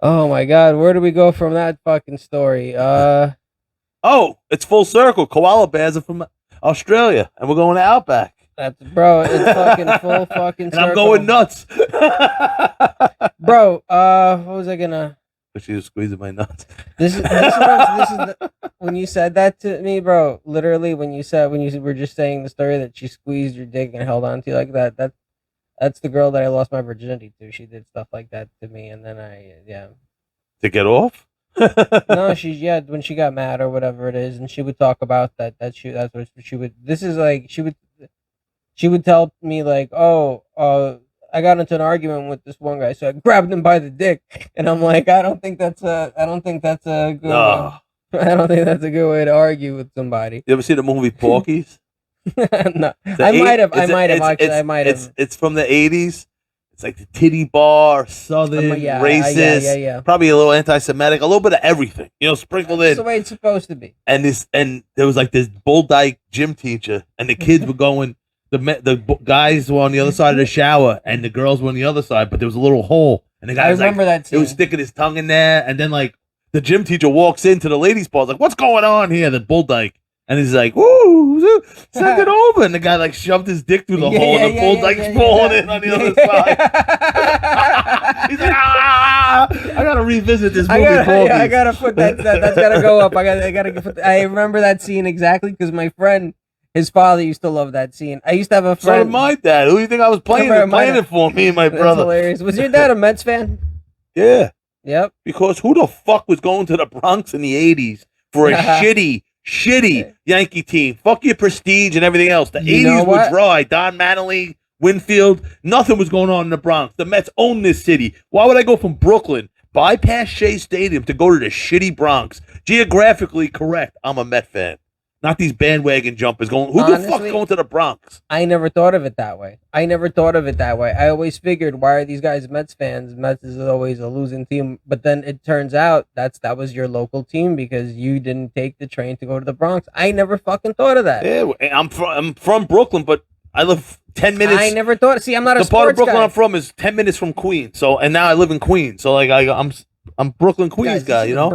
[SPEAKER 2] Oh my God, where do we go from that fucking story?
[SPEAKER 1] It's full circle. Koala bears are from Australia, and we're going to Outback.
[SPEAKER 2] It's fucking full fucking circle.
[SPEAKER 1] And I'm going nuts.
[SPEAKER 2] Bro, what was I gonna?
[SPEAKER 1] She was squeezing my nuts.
[SPEAKER 2] When you said that to me, bro. Literally, when you were just saying the story that she squeezed your dick and held on to you like that. That's the girl that I lost my virginity to. She did stuff like that to me, and then
[SPEAKER 1] To get off?
[SPEAKER 2] No, when she got mad or whatever it is, and she would talk about that. That's what she would. This is like she would tell me like, I got into an argument with this one guy, so I grabbed him by the dick, and I'm like, I don't think that's a good.
[SPEAKER 1] No.
[SPEAKER 2] I don't think that's a good way to argue with somebody.
[SPEAKER 1] You ever see the movie Porky's?
[SPEAKER 2] No, I might have.
[SPEAKER 1] It's from the 80s. It's like the titty bar, southern, racist,
[SPEAKER 2] yeah.
[SPEAKER 1] Probably a little anti-Semitic, a little bit of everything, sprinkled in.
[SPEAKER 2] That's the way it's supposed to be.
[SPEAKER 1] And there was like this bull dyke gym teacher, and the kids were going. The guys were on the other side of the shower, and the girls were on the other side. But there was a little hole, and the guy
[SPEAKER 2] that scene.
[SPEAKER 1] It was sticking his tongue in there, and then like the gym teacher walks into the ladies' bar, like, "What's going on here?" The bull dyke. And he's like, "Ooh, send it over." And the guy like shoved his dick through the hole, and the bull dyke's falling in on the other side. He's like, I gotta revisit this movie.
[SPEAKER 2] I gotta put that. That's gotta go up. I remember that scene exactly because my friend His father used to love that scene. I used to have a
[SPEAKER 1] So did
[SPEAKER 2] friend.
[SPEAKER 1] my dad. Who do you think I was playing it for? Me and my
[SPEAKER 2] That's
[SPEAKER 1] brother.
[SPEAKER 2] hilarious. Was your dad a Mets fan?
[SPEAKER 1] Yeah.
[SPEAKER 2] Yep.
[SPEAKER 1] Because who the fuck was going to the Bronx in the 80s for a shitty Yankee team? Fuck your prestige and everything else. The 80s were dry. Don Mattingly, Winfield, nothing was going on in the Bronx. The Mets own this city. Why would I go from Brooklyn, bypass Shea Stadium to go to the shitty Bronx? Geographically correct. I'm a Met fan. Not these bandwagon jumpers going, who the fuck's going to the Bronx?
[SPEAKER 2] I never thought of it that way. I always figured, why are these guys Mets fans? Mets is always a losing team. But then it turns out that was your local team because you didn't take the train to go to the Bronx. I never fucking thought of that.
[SPEAKER 1] Yeah, I'm from Brooklyn, but I live 10 minutes.
[SPEAKER 2] I never thought. See, I'm not a sports guy.
[SPEAKER 1] The part of Brooklyn I'm from is 10 minutes from Queens. So, and now I live in Queens. So, like, I'm Brooklyn Queens guy, you know.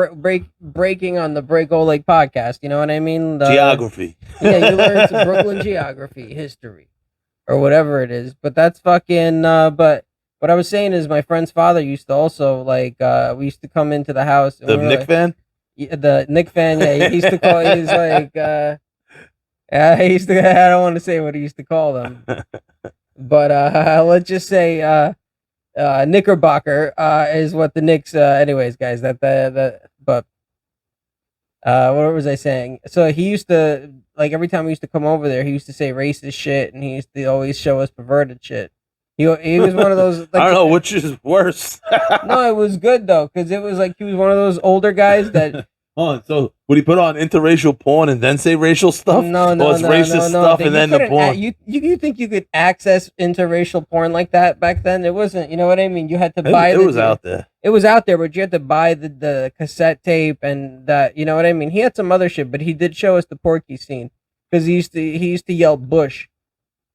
[SPEAKER 2] Breaking on the Breako Lake podcast, you know what I mean?
[SPEAKER 1] Geography.
[SPEAKER 2] Yeah, you learn some Brooklyn geography, history, or whatever it is. But that's fucking. But what I was saying is, my friend's father used to also like. We used to come into the house.
[SPEAKER 1] The Knick fan.
[SPEAKER 2] Yeah, the Knick fan. Yeah, he used to call. He's like. He used to. I don't want to say what he used to call them, but let's just say. Knickerbocker is what the Knicks. Anyways, guys, but what was I saying? So he used to like every time we used to come over there, he used to say racist shit, and he used to always show us perverted shit. He was one of those. Like,
[SPEAKER 1] I don't know which is worse.
[SPEAKER 2] No, it was good though, because it was like he was one of those older guys that.
[SPEAKER 1] Oh, so would he put on interracial porn and then say racial stuff?
[SPEAKER 2] No,
[SPEAKER 1] it's racist stuff and then the porn.
[SPEAKER 2] You think you could access interracial porn like that back then? It wasn't. You know what I mean? You had to buy.
[SPEAKER 1] It was out there.
[SPEAKER 2] It was out there, but you had to buy the cassette tape and that. You know what I mean? He had some other shit, but he did show us the Porky scene because he used to yell Bush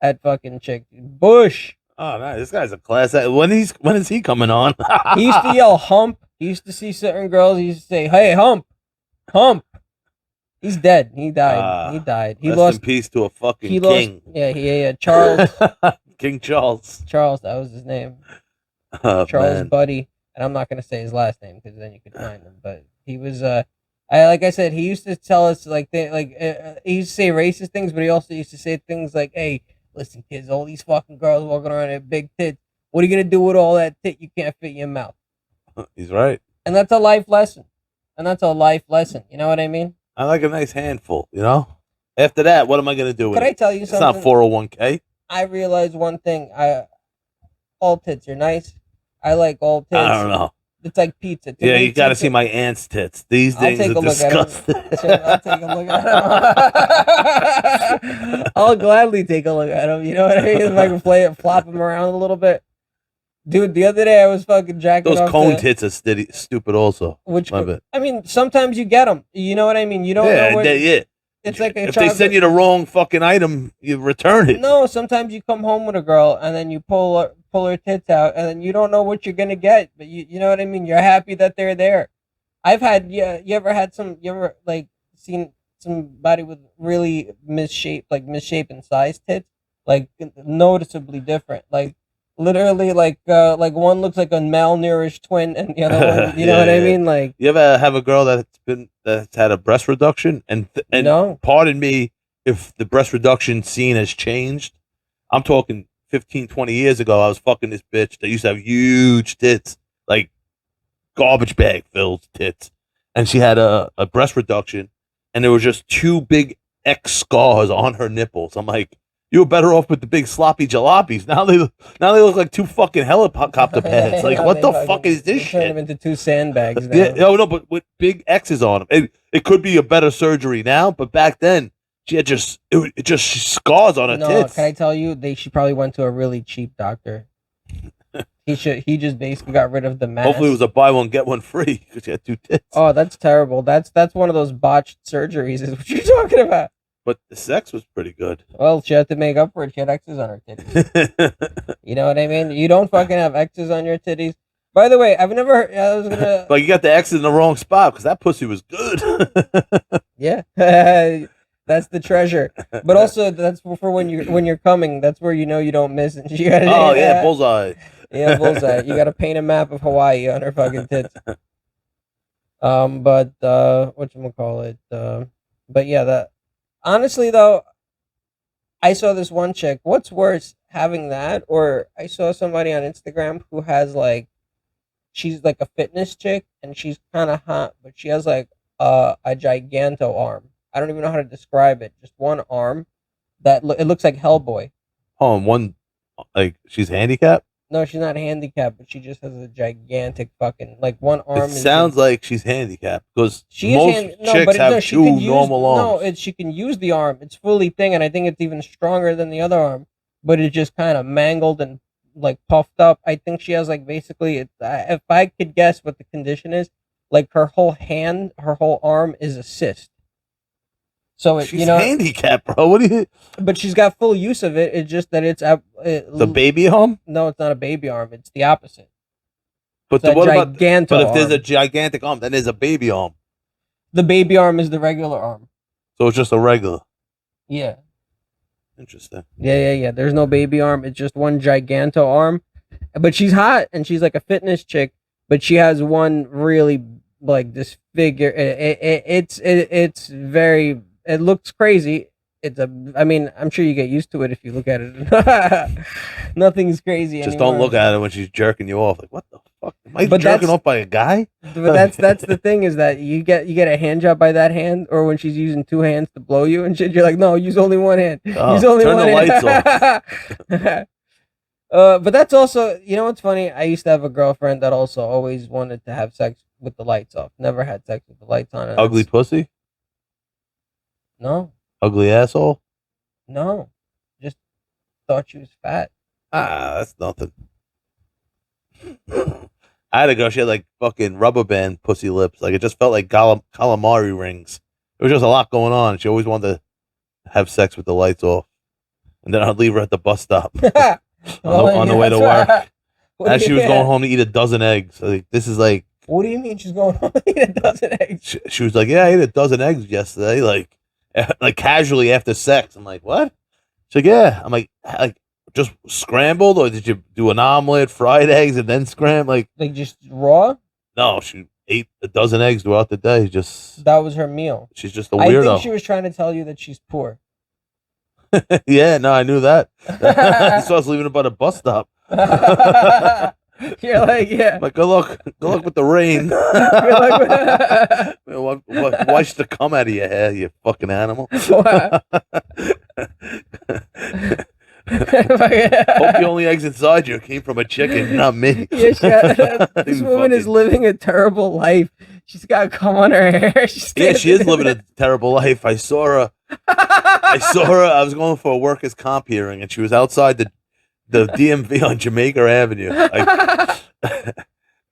[SPEAKER 2] at fucking chick Bush.
[SPEAKER 1] Oh, nice. This guy's a class act. When is he coming on?
[SPEAKER 2] He used to yell hump. He used to see certain girls. He used to say, "Hey, hump." He's dead. He died. He died. He lost
[SPEAKER 1] in peace to a fucking king.
[SPEAKER 2] Yeah, Charles.
[SPEAKER 1] King Charles.
[SPEAKER 2] Charles, that was his name.
[SPEAKER 1] Oh,
[SPEAKER 2] Charles
[SPEAKER 1] man.
[SPEAKER 2] Buddy. And I'm not gonna say his last name because then you could find him. But he was like I said, he used to tell us he used to say racist things, but he also used to say things like, "Hey, listen, kids, all these fucking girls walking around with big tits. What are you gonna do with all that tit you can't fit in your mouth?"
[SPEAKER 1] He's right.
[SPEAKER 2] And that's a life lesson. You know what I mean?
[SPEAKER 1] I like a nice handful, you know? After that, what am I going to do with it?
[SPEAKER 2] Could I tell you something?
[SPEAKER 1] It's not 401k.
[SPEAKER 2] I realized one thing. All tits are nice. I like all tits.
[SPEAKER 1] I don't know.
[SPEAKER 2] It's like pizza.
[SPEAKER 1] Yeah, you got to see my aunt's tits. These things are disgusting.
[SPEAKER 2] I'll take a look at them. I'll gladly take a look at them. You know what I mean? If I can flop them around a little bit. Dude, the other day I was fucking jacking off.
[SPEAKER 1] Those cone tits are stupid also.
[SPEAKER 2] I mean, sometimes you get them. You know what I mean? You don't know what... It's like
[SPEAKER 1] if they send you the wrong fucking item, you return it.
[SPEAKER 2] No, sometimes you come home with a girl and then you pull her tits out and then you don't know what you're going to get. But you know what I mean? You're happy that they're there. I've had... you ever like seen somebody with really misshapen size tits? Like noticeably different. Like... Literally, like one looks like a malnourished twin, and the other one, you know what I mean? Like,
[SPEAKER 1] you ever have a girl that's had a breast reduction, and
[SPEAKER 2] no.
[SPEAKER 1] Pardon me if the breast reduction scene has changed. I'm talking 15, 20 years ago. I was fucking this bitch that used to have huge tits, like garbage bag filled tits, and she had a breast reduction, and there was just two big X scars on her nipples. I'm like, you were better off with the big sloppy jalopies. Now they look like two fucking helicopter pads. Like, what the fuck is this shit?
[SPEAKER 2] Turn them into two sandbags now.
[SPEAKER 1] Yeah, no, but with big X's on them. It could be a better surgery now, but back then she had just scars on her tits.
[SPEAKER 2] Can I tell you? She probably went to a really cheap doctor. He just basically got rid of the mass.
[SPEAKER 1] Hopefully it was a buy one get one free because she had two tits.
[SPEAKER 2] Oh, that's terrible. That's one of those botched surgeries. Is what you're talking about.
[SPEAKER 1] But the sex was pretty good.
[SPEAKER 2] Well, she had to make up for it. She had X's on her titties. You know what I mean? You don't fucking have X's on your titties. By the way, I've never heard... I was gonna...
[SPEAKER 1] But you got the X's in the wrong spot because that pussy was good.
[SPEAKER 2] Yeah. That's the treasure. But also, that's for when you're coming. That's where you know you don't miss it. You gotta,
[SPEAKER 1] yeah, bullseye.
[SPEAKER 2] Yeah, bullseye. You got to paint a map of Hawaii on her fucking tits. But whatchamacallit? But yeah, that... Honestly, though, I saw this one chick. What's worse, having that, or I saw somebody on Instagram who has like, she's like a fitness chick and she's kind of hot, but she has like a giganto arm. I don't even know how to describe it. Just one arm it looks like Hellboy.
[SPEAKER 1] Oh, and one, like, she's handicapped?
[SPEAKER 2] No, she's not handicapped, but she just has a gigantic fucking like one arm.
[SPEAKER 1] It sounds like she's handicapped because
[SPEAKER 2] she
[SPEAKER 1] most
[SPEAKER 2] is
[SPEAKER 1] chicks have
[SPEAKER 2] she
[SPEAKER 1] two
[SPEAKER 2] can use,
[SPEAKER 1] normal arms.
[SPEAKER 2] no, she can use the arm. It's fully thing, and I think it's even stronger than the other arm. But it's just kind of mangled and like puffed up. I think she has like basically, if I could guess what the condition is, like her whole hand, her whole arm is a cyst. So
[SPEAKER 1] She's handicapped, bro. What do you?
[SPEAKER 2] but she's got full use of it. It's just that
[SPEAKER 1] The baby arm?
[SPEAKER 2] No, it's not a baby arm. It's the opposite.
[SPEAKER 1] But
[SPEAKER 2] It's a
[SPEAKER 1] what about?
[SPEAKER 2] giganto
[SPEAKER 1] But if there's a
[SPEAKER 2] arm.
[SPEAKER 1] gigantic arm, then there's a baby arm.
[SPEAKER 2] The baby arm is the regular arm.
[SPEAKER 1] So it's just a regular.
[SPEAKER 2] Yeah.
[SPEAKER 1] Interesting.
[SPEAKER 2] Yeah. There's no baby arm. It's just one giganto arm. But she's hot and she's like a fitness chick. But she has one really like this figure. It's very. It looks crazy. I mean, I'm sure you get used to it if you look at it. Nothing's crazy
[SPEAKER 1] Just
[SPEAKER 2] anymore.
[SPEAKER 1] don't look at it when she's jerking you off. Like, what the fuck? Am I
[SPEAKER 2] But
[SPEAKER 1] jerking
[SPEAKER 2] that's-
[SPEAKER 1] off by a guy?
[SPEAKER 2] But that's the thing is that you get a hand job by that hand, or when she's using two hands to blow you and shit. You're like, no, use only one hand.
[SPEAKER 1] Oh,
[SPEAKER 2] Use only
[SPEAKER 1] turn
[SPEAKER 2] one
[SPEAKER 1] the
[SPEAKER 2] hand. But that's also, you know what's funny? I used to have a girlfriend that also always wanted to have sex with the lights off. Never had sex with the lights on. And
[SPEAKER 1] Ugly pussy?
[SPEAKER 2] No,
[SPEAKER 1] Ugly asshole?
[SPEAKER 2] no. Just thought she was fat.
[SPEAKER 1] Ah, that's nothing. I had a girl, she had like fucking rubber band pussy lips. Like, it just felt like calamari rings. There was just a lot going on. She always wanted to have sex with the lights off. And then I'd leave her at the bus stop on the way to work. As she was going home to eat a dozen eggs. Like, this is like.
[SPEAKER 2] What do you mean she's going home to eat a dozen eggs?
[SPEAKER 1] She was like, yeah, I ate a dozen eggs yesterday. Like casually after sex. I'm like, what? She's like, yeah. I'm like just scrambled, or did you do an omelet, fried eggs, and then scramble?
[SPEAKER 2] Like just raw?
[SPEAKER 1] No, she ate a dozen eggs throughout the day.
[SPEAKER 2] That was her meal.
[SPEAKER 1] She's just a weirdo.
[SPEAKER 2] I think she was trying to tell you that she's poor.
[SPEAKER 1] Yeah, no, I knew that. So I was leaving her by the bus stop.
[SPEAKER 2] You're like, yeah.
[SPEAKER 1] I'm like, good luck with the rain. Wash the cum out of your hair, you fucking animal. Hope the only eggs inside you came from a chicken, not me.
[SPEAKER 2] Yeah, this woman is living a terrible life. She's got cum on her hair.
[SPEAKER 1] Yeah, she is living a terrible life. I saw her. I was going for a workers' comp hearing, and she was outside the DMV on Jamaica Avenue.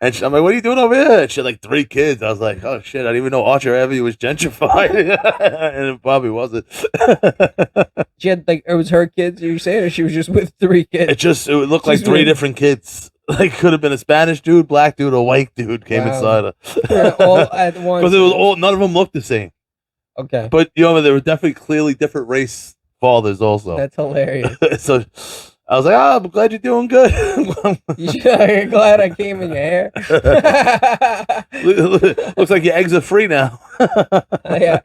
[SPEAKER 1] And I'm like, what are you doing over here? And she had like 3 kids. I was like, oh shit, I didn't even know Archer Avenue was gentrified. And it probably wasn't.
[SPEAKER 2] She had like, it was her kids, you saying, or she was just with 3 kids?
[SPEAKER 1] It looked like 3 different kids. Like, could have been a Spanish dude, black dude, or white dude came inside her.
[SPEAKER 2] Yeah, all at once.
[SPEAKER 1] Because it was none of them looked the same.
[SPEAKER 2] Okay.
[SPEAKER 1] But you know, there were definitely clearly different race fathers also.
[SPEAKER 2] That's hilarious.
[SPEAKER 1] So I was like, I'm glad you're doing good.
[SPEAKER 2] You're glad I came in your hair.
[SPEAKER 1] Looks like your eggs are free now.
[SPEAKER 2] Yeah.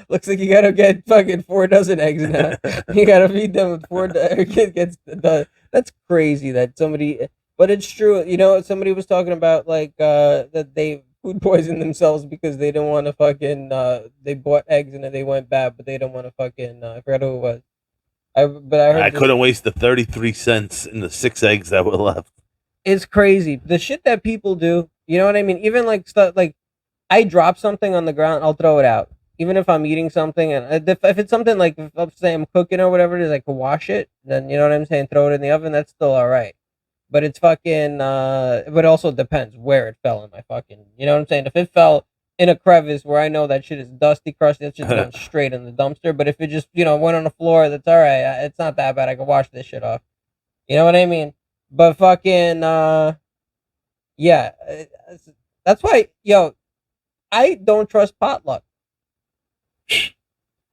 [SPEAKER 2] Looks like you gotta get fucking 4 dozen eggs now. You gotta feed them with 4 kid gets the. That's crazy that somebody, but it's true. You know, somebody was talking about like that they food poisoned themselves because they didn't want to fucking they bought eggs and then they went bad, but they don't want to fucking I forgot who it was. I heard
[SPEAKER 1] I couldn't waste the 33 cents in the 6 eggs that were left.
[SPEAKER 2] It's crazy the shit that people do. You know what I mean? Even like stuff like I drop something on the ground, I'll throw it out. Even if I'm eating something, and if it's something like, if I'm saying I'm cooking or whatever it is, I can wash it, then you know what I'm saying, throw it in the oven, that's still all right. But it's fucking, but it also depends where it fell in my fucking, you know what I'm saying? If it fell in a crevice where I know that shit is dusty, crusty, that shit's going straight in the dumpster. But if it just, you know, went on the floor, that's all right. It's not that bad. I can wash this shit off. You know what I mean? But fucking, yeah, that's why, yo, I don't trust potluck.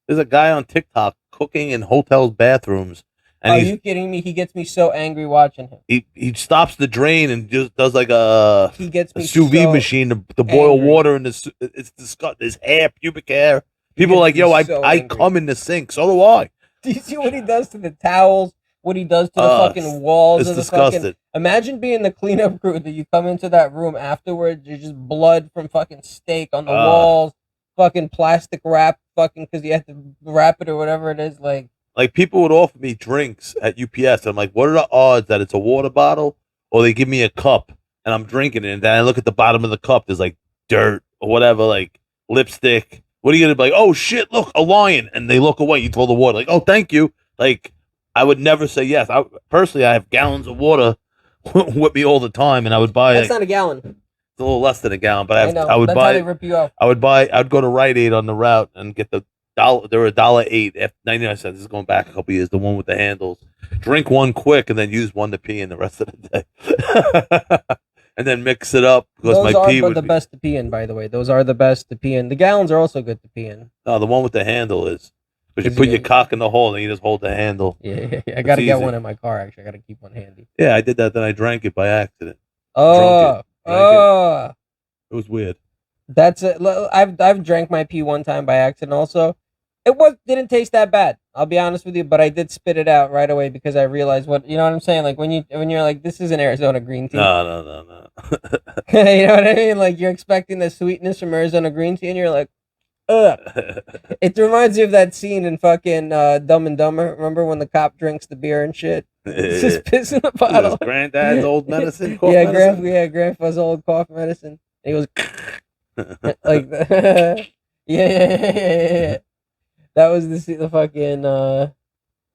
[SPEAKER 1] There's a guy on TikTok cooking in hotels' bathrooms. And
[SPEAKER 2] Are you kidding me? He gets me so angry watching him.
[SPEAKER 1] He stops the drain and just does like a sous vide machine to boil
[SPEAKER 2] angry.
[SPEAKER 1] water in the. It's disgusting. His hair, pubic hair. People are like, yo, I
[SPEAKER 2] so
[SPEAKER 1] come in the sink. So do I.
[SPEAKER 2] Do you see what he does to the towels? What he does to the fucking walls
[SPEAKER 1] It's
[SPEAKER 2] of the
[SPEAKER 1] disgusting.
[SPEAKER 2] fucking... Imagine being the cleanup crew that you come into that room afterwards. There's just blood from fucking steak on the walls, fucking plastic wrap, fucking because you have to wrap it or whatever it is. Like
[SPEAKER 1] people would offer me drinks at UPS. And I'm like, what are the odds that it's a water bottle or they give me a cup and I'm drinking it, and then I look at the bottom of the cup, there's like dirt or whatever, like lipstick. What are you gonna be like? Oh shit! Look, a lion, and they look away. You told the water, like, oh, thank you. Like, I would never say yes. Personally, I have gallons of water with me all the time, and I would buy.
[SPEAKER 2] That's not a gallon.
[SPEAKER 1] It's a little less than a gallon, but I would
[SPEAKER 2] That's
[SPEAKER 1] buy.
[SPEAKER 2] How they rip you off.
[SPEAKER 1] I'd go to Rite Aid on the route and get the dollar. They were $1.08 after 99 cents. This is going back a couple years. The one with the handles. Drink one quick and then use one to pee in the rest of the day. And then mix it up because
[SPEAKER 2] Those
[SPEAKER 1] my pee
[SPEAKER 2] are
[SPEAKER 1] would
[SPEAKER 2] the best to pee in, by the way. Those are the best to pee in. The gallons are also good to pee in.
[SPEAKER 1] No, the one with the handle is. Because you put your cock in the hole and you just hold the handle.
[SPEAKER 2] Yeah. I got to get one in my car, actually. I got to keep one handy.
[SPEAKER 1] Yeah, I did that. Then I drank it by accident.
[SPEAKER 2] Oh.
[SPEAKER 1] It was weird.
[SPEAKER 2] That's it. I've drank my pee one time by accident also. It didn't taste that bad. I'll be honest with you, but I did spit it out right away because I realized you know what I'm saying? Like when you're like, this is an Arizona green tea.
[SPEAKER 1] No.
[SPEAKER 2] You know what I mean? Like you're expecting the sweetness from Arizona green tea and you're like, ugh. It reminds me of that scene in fucking Dumb and Dumber. Remember when the cop drinks the beer and shit? It's just piss in the bottle.
[SPEAKER 1] Granddad's old medicine?
[SPEAKER 2] Grandpa's old cough medicine. And he goes like yeah. That was the fucking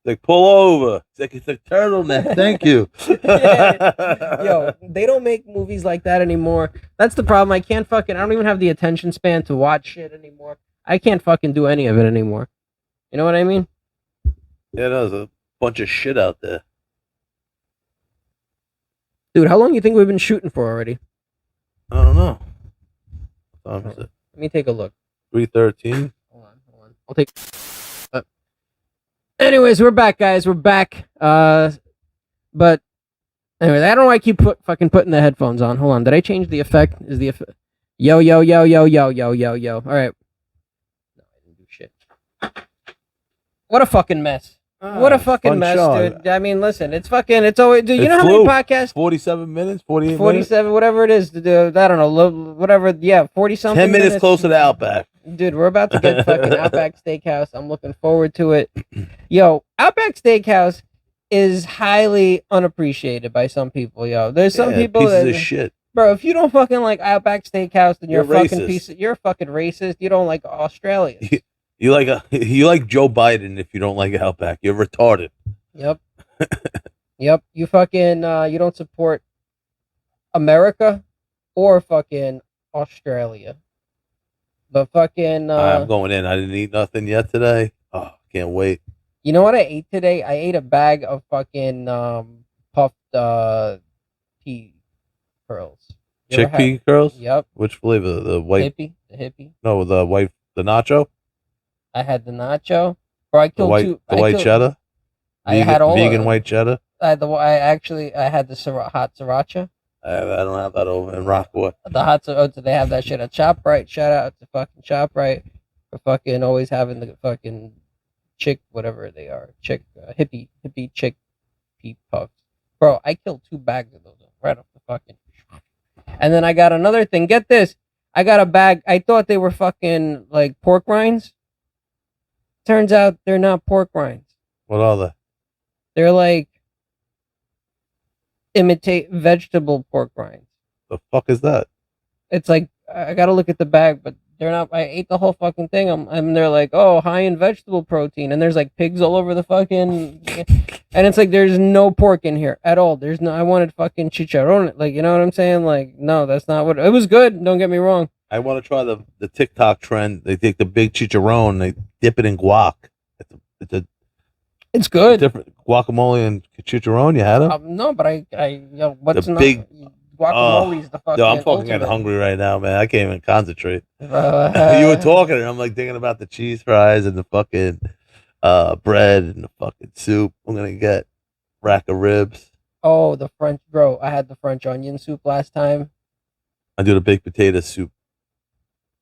[SPEAKER 1] like pull over. It's a turtleneck. Thank you.
[SPEAKER 2] Yo, they don't make movies like that anymore. That's the problem. I don't even have the attention span to watch shit anymore. I can't fucking do any of it anymore. You know what I mean?
[SPEAKER 1] Yeah, there's a bunch of shit out there.
[SPEAKER 2] Dude, how long do you think we've been shooting for already?
[SPEAKER 1] I don't know. What time is it?
[SPEAKER 2] Let me take a look.
[SPEAKER 1] 3:13.
[SPEAKER 2] Hold on. I'll take. Anyways, we're back, guys. We're back. But anyways, I don't know why I keep fucking putting the headphones on. Hold on. Did I change the effect? Is the effect? Yo. All right. No, I didn't do shit. What a fucking mess. What a fucking mess, dude. I mean, listen, it's always, dude, you know how many podcasts?
[SPEAKER 1] 47 minutes, 48
[SPEAKER 2] 47, whatever it is. I don't know, whatever, 40 something
[SPEAKER 1] 10 minutes closer to Outback.
[SPEAKER 2] Dude, we're about to get fucking Outback Steakhouse. I'm looking forward to it. Yo, Outback Steakhouse is highly unappreciated by some people, yo. There's some people
[SPEAKER 1] pieces of shit.
[SPEAKER 2] Bro, if you don't fucking like Outback Steakhouse, then you're a fucking
[SPEAKER 1] racist.
[SPEAKER 2] you're a fucking racist. You don't like Australia.
[SPEAKER 1] You like Joe Biden if you don't like Outback. You're retarded.
[SPEAKER 2] Yep. Yep. You fucking you don't support America or fucking Australia. But fucking
[SPEAKER 1] I'm going in. I didn't eat nothing yet today. Oh, can't wait.
[SPEAKER 2] You know what I ate today? I ate a bag of fucking puffed pea curls.
[SPEAKER 1] Chickpea curls?
[SPEAKER 2] Yep.
[SPEAKER 1] Which flavor? The white?
[SPEAKER 2] The hippie.
[SPEAKER 1] No, the white. The nacho.
[SPEAKER 2] I had the nacho. Bro, I killed
[SPEAKER 1] the white cheddar.
[SPEAKER 2] I had all
[SPEAKER 1] vegan white cheddar.
[SPEAKER 2] I had the hot sriracha.
[SPEAKER 1] I don't have that over in Rockwood.
[SPEAKER 2] The hot sriracha, they have that shit at ShopRite. Shout out to fucking ShopRite for fucking always having the fucking chick, whatever they are, hippie chick pea puffs. Bro, I killed 2 bags of those right off the fucking. And then I got another thing. Get this. I got a bag. I thought they were fucking like pork rinds. Turns out they're not pork rinds.
[SPEAKER 1] What are they?
[SPEAKER 2] They're like imitate vegetable pork rinds.
[SPEAKER 1] The fuck is that?
[SPEAKER 2] It's like I gotta look at the bag, but they're not. I ate the whole fucking thing. And they're like, oh, high in vegetable protein, and there's like pigs all over the fucking. And it's like there's no pork in here at all. There's no. I wanted fucking chicharron. Like, you know what I'm saying? Like, no, that's not what it was. Good. Don't get me wrong.
[SPEAKER 1] I want to try the TikTok trend. They take the big chicharron, they dip it in guac.
[SPEAKER 2] It's good.
[SPEAKER 1] Different guacamole and chicharron. You had them?
[SPEAKER 2] No, but what's
[SPEAKER 1] the
[SPEAKER 2] not
[SPEAKER 1] big
[SPEAKER 2] guacamole's the fucking.
[SPEAKER 1] Yo, I'm fucking
[SPEAKER 2] ultimate.
[SPEAKER 1] getting hungry right now, man. I can't even concentrate. You were talking, and I'm like thinking about the cheese fries and the fucking bread and the fucking soup. I'm gonna get rack of ribs.
[SPEAKER 2] Oh, the French, bro. I had the French onion soup last time.
[SPEAKER 1] I do the baked potato soup.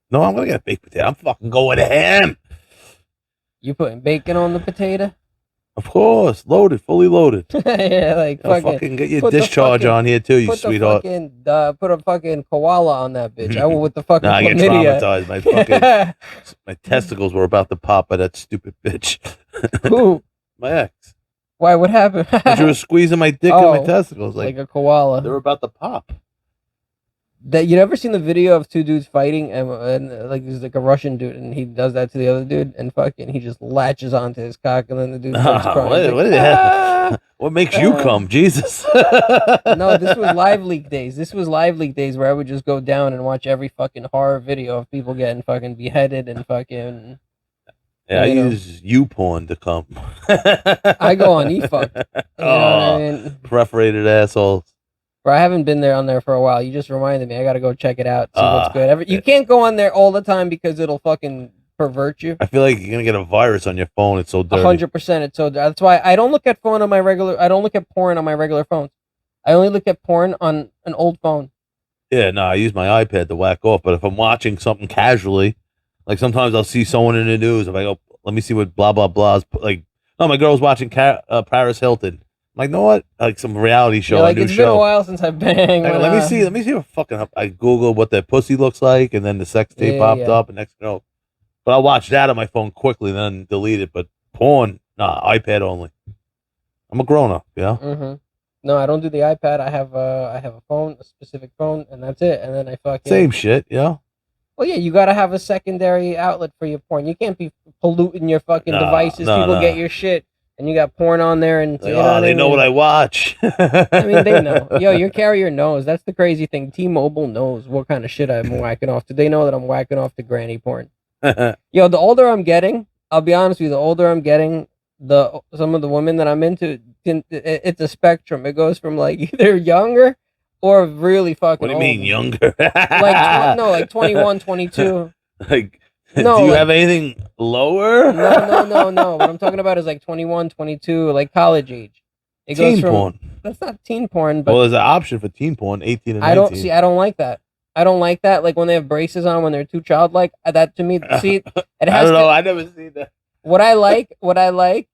[SPEAKER 1] No, I'm gonna get a baked potato. I'm fucking going ham.
[SPEAKER 2] You putting bacon on the potato?
[SPEAKER 1] Of course, loaded, fully loaded.
[SPEAKER 2] Yeah, like
[SPEAKER 1] Fucking get your
[SPEAKER 2] put the
[SPEAKER 1] discharge
[SPEAKER 2] fucking-
[SPEAKER 1] on here too, you
[SPEAKER 2] put the
[SPEAKER 1] sweetheart.
[SPEAKER 2] fucking put a fucking koala on that bitch. I will with the fucking
[SPEAKER 1] Nah, I get
[SPEAKER 2] chlamydia.
[SPEAKER 1] traumatized. My testicles were about to pop by that stupid bitch.
[SPEAKER 2] Who?
[SPEAKER 1] My ex.
[SPEAKER 2] Why? What happened?
[SPEAKER 1] She was squeezing my dick and my
[SPEAKER 2] Oh,
[SPEAKER 1] testicles
[SPEAKER 2] like a koala.
[SPEAKER 1] they were about to pop.
[SPEAKER 2] That you never seen the video of two dudes fighting and like there's like a Russian dude and he does that to the other dude and fucking he just latches onto his cock and then the dude starts crying.
[SPEAKER 1] What makes you come, Jesus?
[SPEAKER 2] No, this was live leak days. This was live leak days where I would just go down and watch every fucking horror video of people getting fucking beheaded and fucking.
[SPEAKER 1] Yeah, I use YouPorn to come.
[SPEAKER 2] I go on eFuck. You know what I mean?
[SPEAKER 1] Perforated assholes.
[SPEAKER 2] Bro, I haven't been there on there for a while. You just reminded me. I gotta go check it out. See what's good. You can't go on there all the time because it'll fucking pervert you.
[SPEAKER 1] I feel like you're gonna get a virus on your phone. It's so dirty.
[SPEAKER 2] 100%. It's so. That's why I don't look at porn on my regular phones. I only look at porn on an old phone.
[SPEAKER 1] Yeah, no, I use my iPad to whack off. But if I'm watching something casually, like sometimes I'll see someone in the news. If I go, let me see what blah blah blah's like. No, my girl's watching Paris Hilton. I'm like, know what? Like some reality show.
[SPEAKER 2] Yeah, like it's been a while since I've banged.
[SPEAKER 1] Like, let me see what fucking. I Google what that pussy looks like, and then the sex tape popped up, and next but I'll watch that on my phone quickly, then delete it. But porn, nah, iPad only. I'm a grown up, yeah.
[SPEAKER 2] Mm-hmm. No, I don't do the iPad. I have a phone, a specific phone, and that's it. And then I fucking
[SPEAKER 1] same shit, yeah.
[SPEAKER 2] Well, yeah, you gotta have a secondary outlet for your porn. You can't be polluting your fucking devices. People get your shit, and you got porn on there, and
[SPEAKER 1] like, they know what I watch.
[SPEAKER 2] I mean, they know. Yo, your carrier knows. That's the crazy thing. T-Mobile knows what kind of shit I'm whacking off to. They know that I'm whacking off to granny porn. Yo, the older I'm getting, I'll be honest with you. The older I'm getting, some of the women that I'm into, it's a spectrum. It goes from like either younger or really fucking.
[SPEAKER 1] What do you
[SPEAKER 2] old.
[SPEAKER 1] mean younger?
[SPEAKER 2] like 21, 22.
[SPEAKER 1] Like,
[SPEAKER 2] no,
[SPEAKER 1] do you have anything lower?
[SPEAKER 2] No. What I'm talking about is like 21, 22, like college age. It
[SPEAKER 1] teen
[SPEAKER 2] goes from,
[SPEAKER 1] porn.
[SPEAKER 2] That's not teen porn, but
[SPEAKER 1] there's an option for teen porn, 18 and 19.
[SPEAKER 2] I don't like that. I don't like that. Like when they have braces on when they're too childlike. That to me, see, it has.
[SPEAKER 1] I don't know. I never seen that.
[SPEAKER 2] What I like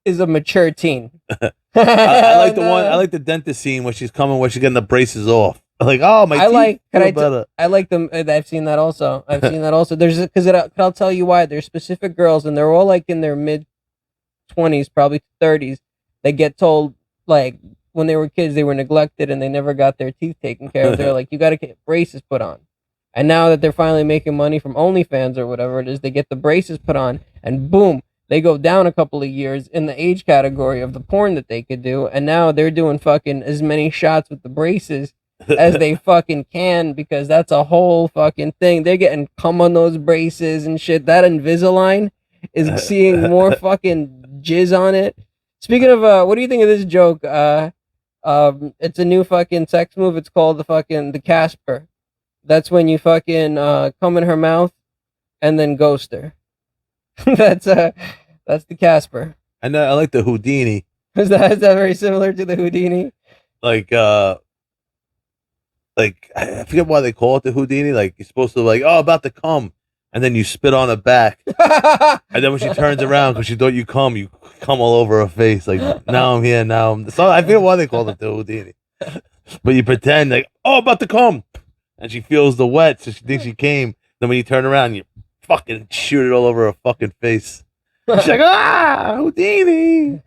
[SPEAKER 2] is a mature teen.
[SPEAKER 1] I like the one. I like the dentist scene where she's getting the braces off. Like, oh my.
[SPEAKER 2] I like them. I've seen that also. There's because I'll tell you why. There's specific girls, and they're all like in their mid-20s, probably 30s. They get told like when they were kids they were neglected and they never got their teeth taken care of. They're like, you got to get braces put on. And now that they're finally making money from OnlyFans or whatever it is, they get the braces put on, and boom, they go down a couple of years in the age category of the porn that they could do, and now they're doing fucking as many shots with the braces as they fucking can, because that's a whole fucking thing. They're getting cum on those braces and shit. That Invisalign is seeing more fucking jizz on it. Speaking of, what do you think of this joke? It's a new fucking sex move. It's called the Casper. That's when you fucking come in her mouth and then ghost her. That's the Casper.
[SPEAKER 1] I know. I like the Houdini.
[SPEAKER 2] Is that very similar to the Houdini?
[SPEAKER 1] Like I forget why they call it the Houdini. Like you're supposed to about to come, and then you spit on her back, and then when she turns around because she thought you come all over her face. Like now I'm here, now I'm. So I forget why they call it the Houdini. But you pretend like about to come, and she feels the wet, so she thinks she came. Then when you turn around, you fucking shoot it all over her fucking face. She's like, Houdini.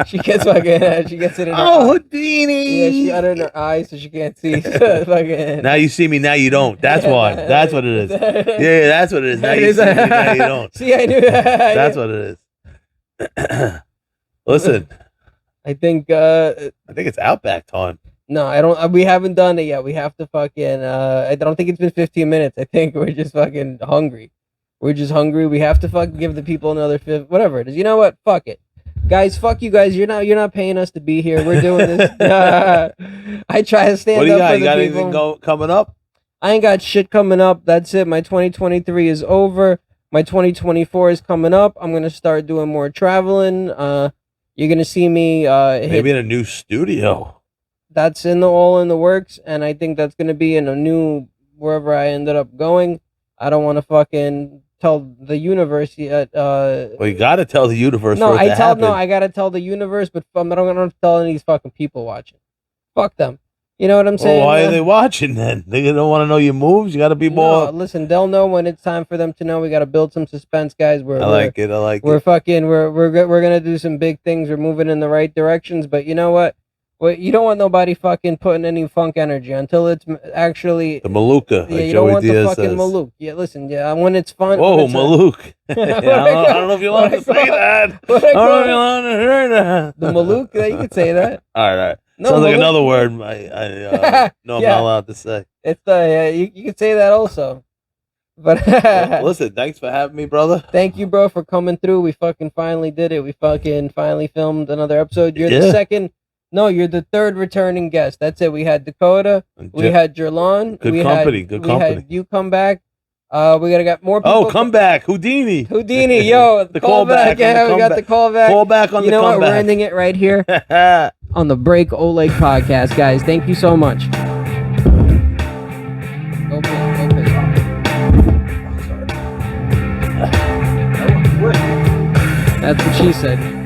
[SPEAKER 1] she gets it in her eye. Houdini.
[SPEAKER 2] Yeah, she got it in her eyes so she can't see. Fucking.
[SPEAKER 1] Now you see me, now you don't. That's why. That's what it is. Yeah, that's what it is. Now you see me, now you don't.
[SPEAKER 2] See, I knew that.
[SPEAKER 1] That's what it is. Listen.
[SPEAKER 2] I think
[SPEAKER 1] it's Outback time.
[SPEAKER 2] No, I don't. We haven't done it yet. We have to fucking. I don't think it's been 15 minutes. I think we're just fucking hungry. We're just hungry. We have to fucking give the people another whatever it is. You know what? Fuck it, guys. Fuck you guys. You're not paying us to be here. We're doing this. I try to stand up for the people. What do you got?
[SPEAKER 1] You got anything coming up?
[SPEAKER 2] I ain't got shit coming up. That's it. My 2023 is over. My 2024 is coming up. I'm gonna start doing more traveling. You're gonna see me.
[SPEAKER 1] Maybe in a new studio.
[SPEAKER 2] That's all in the works, and I think that's gonna be in a new wherever I ended up going. I don't want to fucking tell the universe yet.
[SPEAKER 1] Well, you gotta tell the universe.
[SPEAKER 2] No,
[SPEAKER 1] for it to happen.
[SPEAKER 2] I gotta tell the universe, but I don't have to tell any of these fucking people watching. Fuck them. You know what I'm saying?
[SPEAKER 1] Well, why are they watching then? They don't want to know your moves. You gotta be
[SPEAKER 2] No,
[SPEAKER 1] more.
[SPEAKER 2] listen, they'll know when it's time for them to know. We gotta build some suspense, guys.
[SPEAKER 1] I like it. We're
[SPEAKER 2] gonna do some big things. We're moving in the right directions, but you know what? Well, you don't want nobody fucking putting any funk energy until it's actually
[SPEAKER 1] the Maluka.
[SPEAKER 2] Yeah,
[SPEAKER 1] Like
[SPEAKER 2] you don't want
[SPEAKER 1] Diaz
[SPEAKER 2] the fucking
[SPEAKER 1] says.
[SPEAKER 2] Maluk. Yeah, listen, yeah, when it's fun.
[SPEAKER 1] Whoa, Maluk. I don't know if you're allowed to say that. I don't know if you're allowed to hear that.
[SPEAKER 2] The Maluk, yeah, you could say that.
[SPEAKER 1] All right.
[SPEAKER 2] No,
[SPEAKER 1] Sounds like
[SPEAKER 2] Maluk-
[SPEAKER 1] another word. I'm not allowed to say.
[SPEAKER 2] It's you could say that also. But
[SPEAKER 1] Well, listen, thanks for having me, brother.
[SPEAKER 2] thank you, bro, for coming through. We fucking finally did it. We fucking finally filmed another episode. You're the second. No, you're the third returning guest. That's it. We had Dakota. We had Jerlon.
[SPEAKER 1] Good
[SPEAKER 2] we
[SPEAKER 1] company.
[SPEAKER 2] We had you come back. We gotta got more people.
[SPEAKER 1] Oh, come back, Houdini.
[SPEAKER 2] Houdini, yo,
[SPEAKER 1] The callback.
[SPEAKER 2] Yeah, we got the callback.
[SPEAKER 1] Call back on
[SPEAKER 2] you
[SPEAKER 1] the
[SPEAKER 2] know
[SPEAKER 1] comeback.
[SPEAKER 2] what? We're ending it right here on the Break Oleg podcast, guys. Thank you so much. Go piss. That's what she said.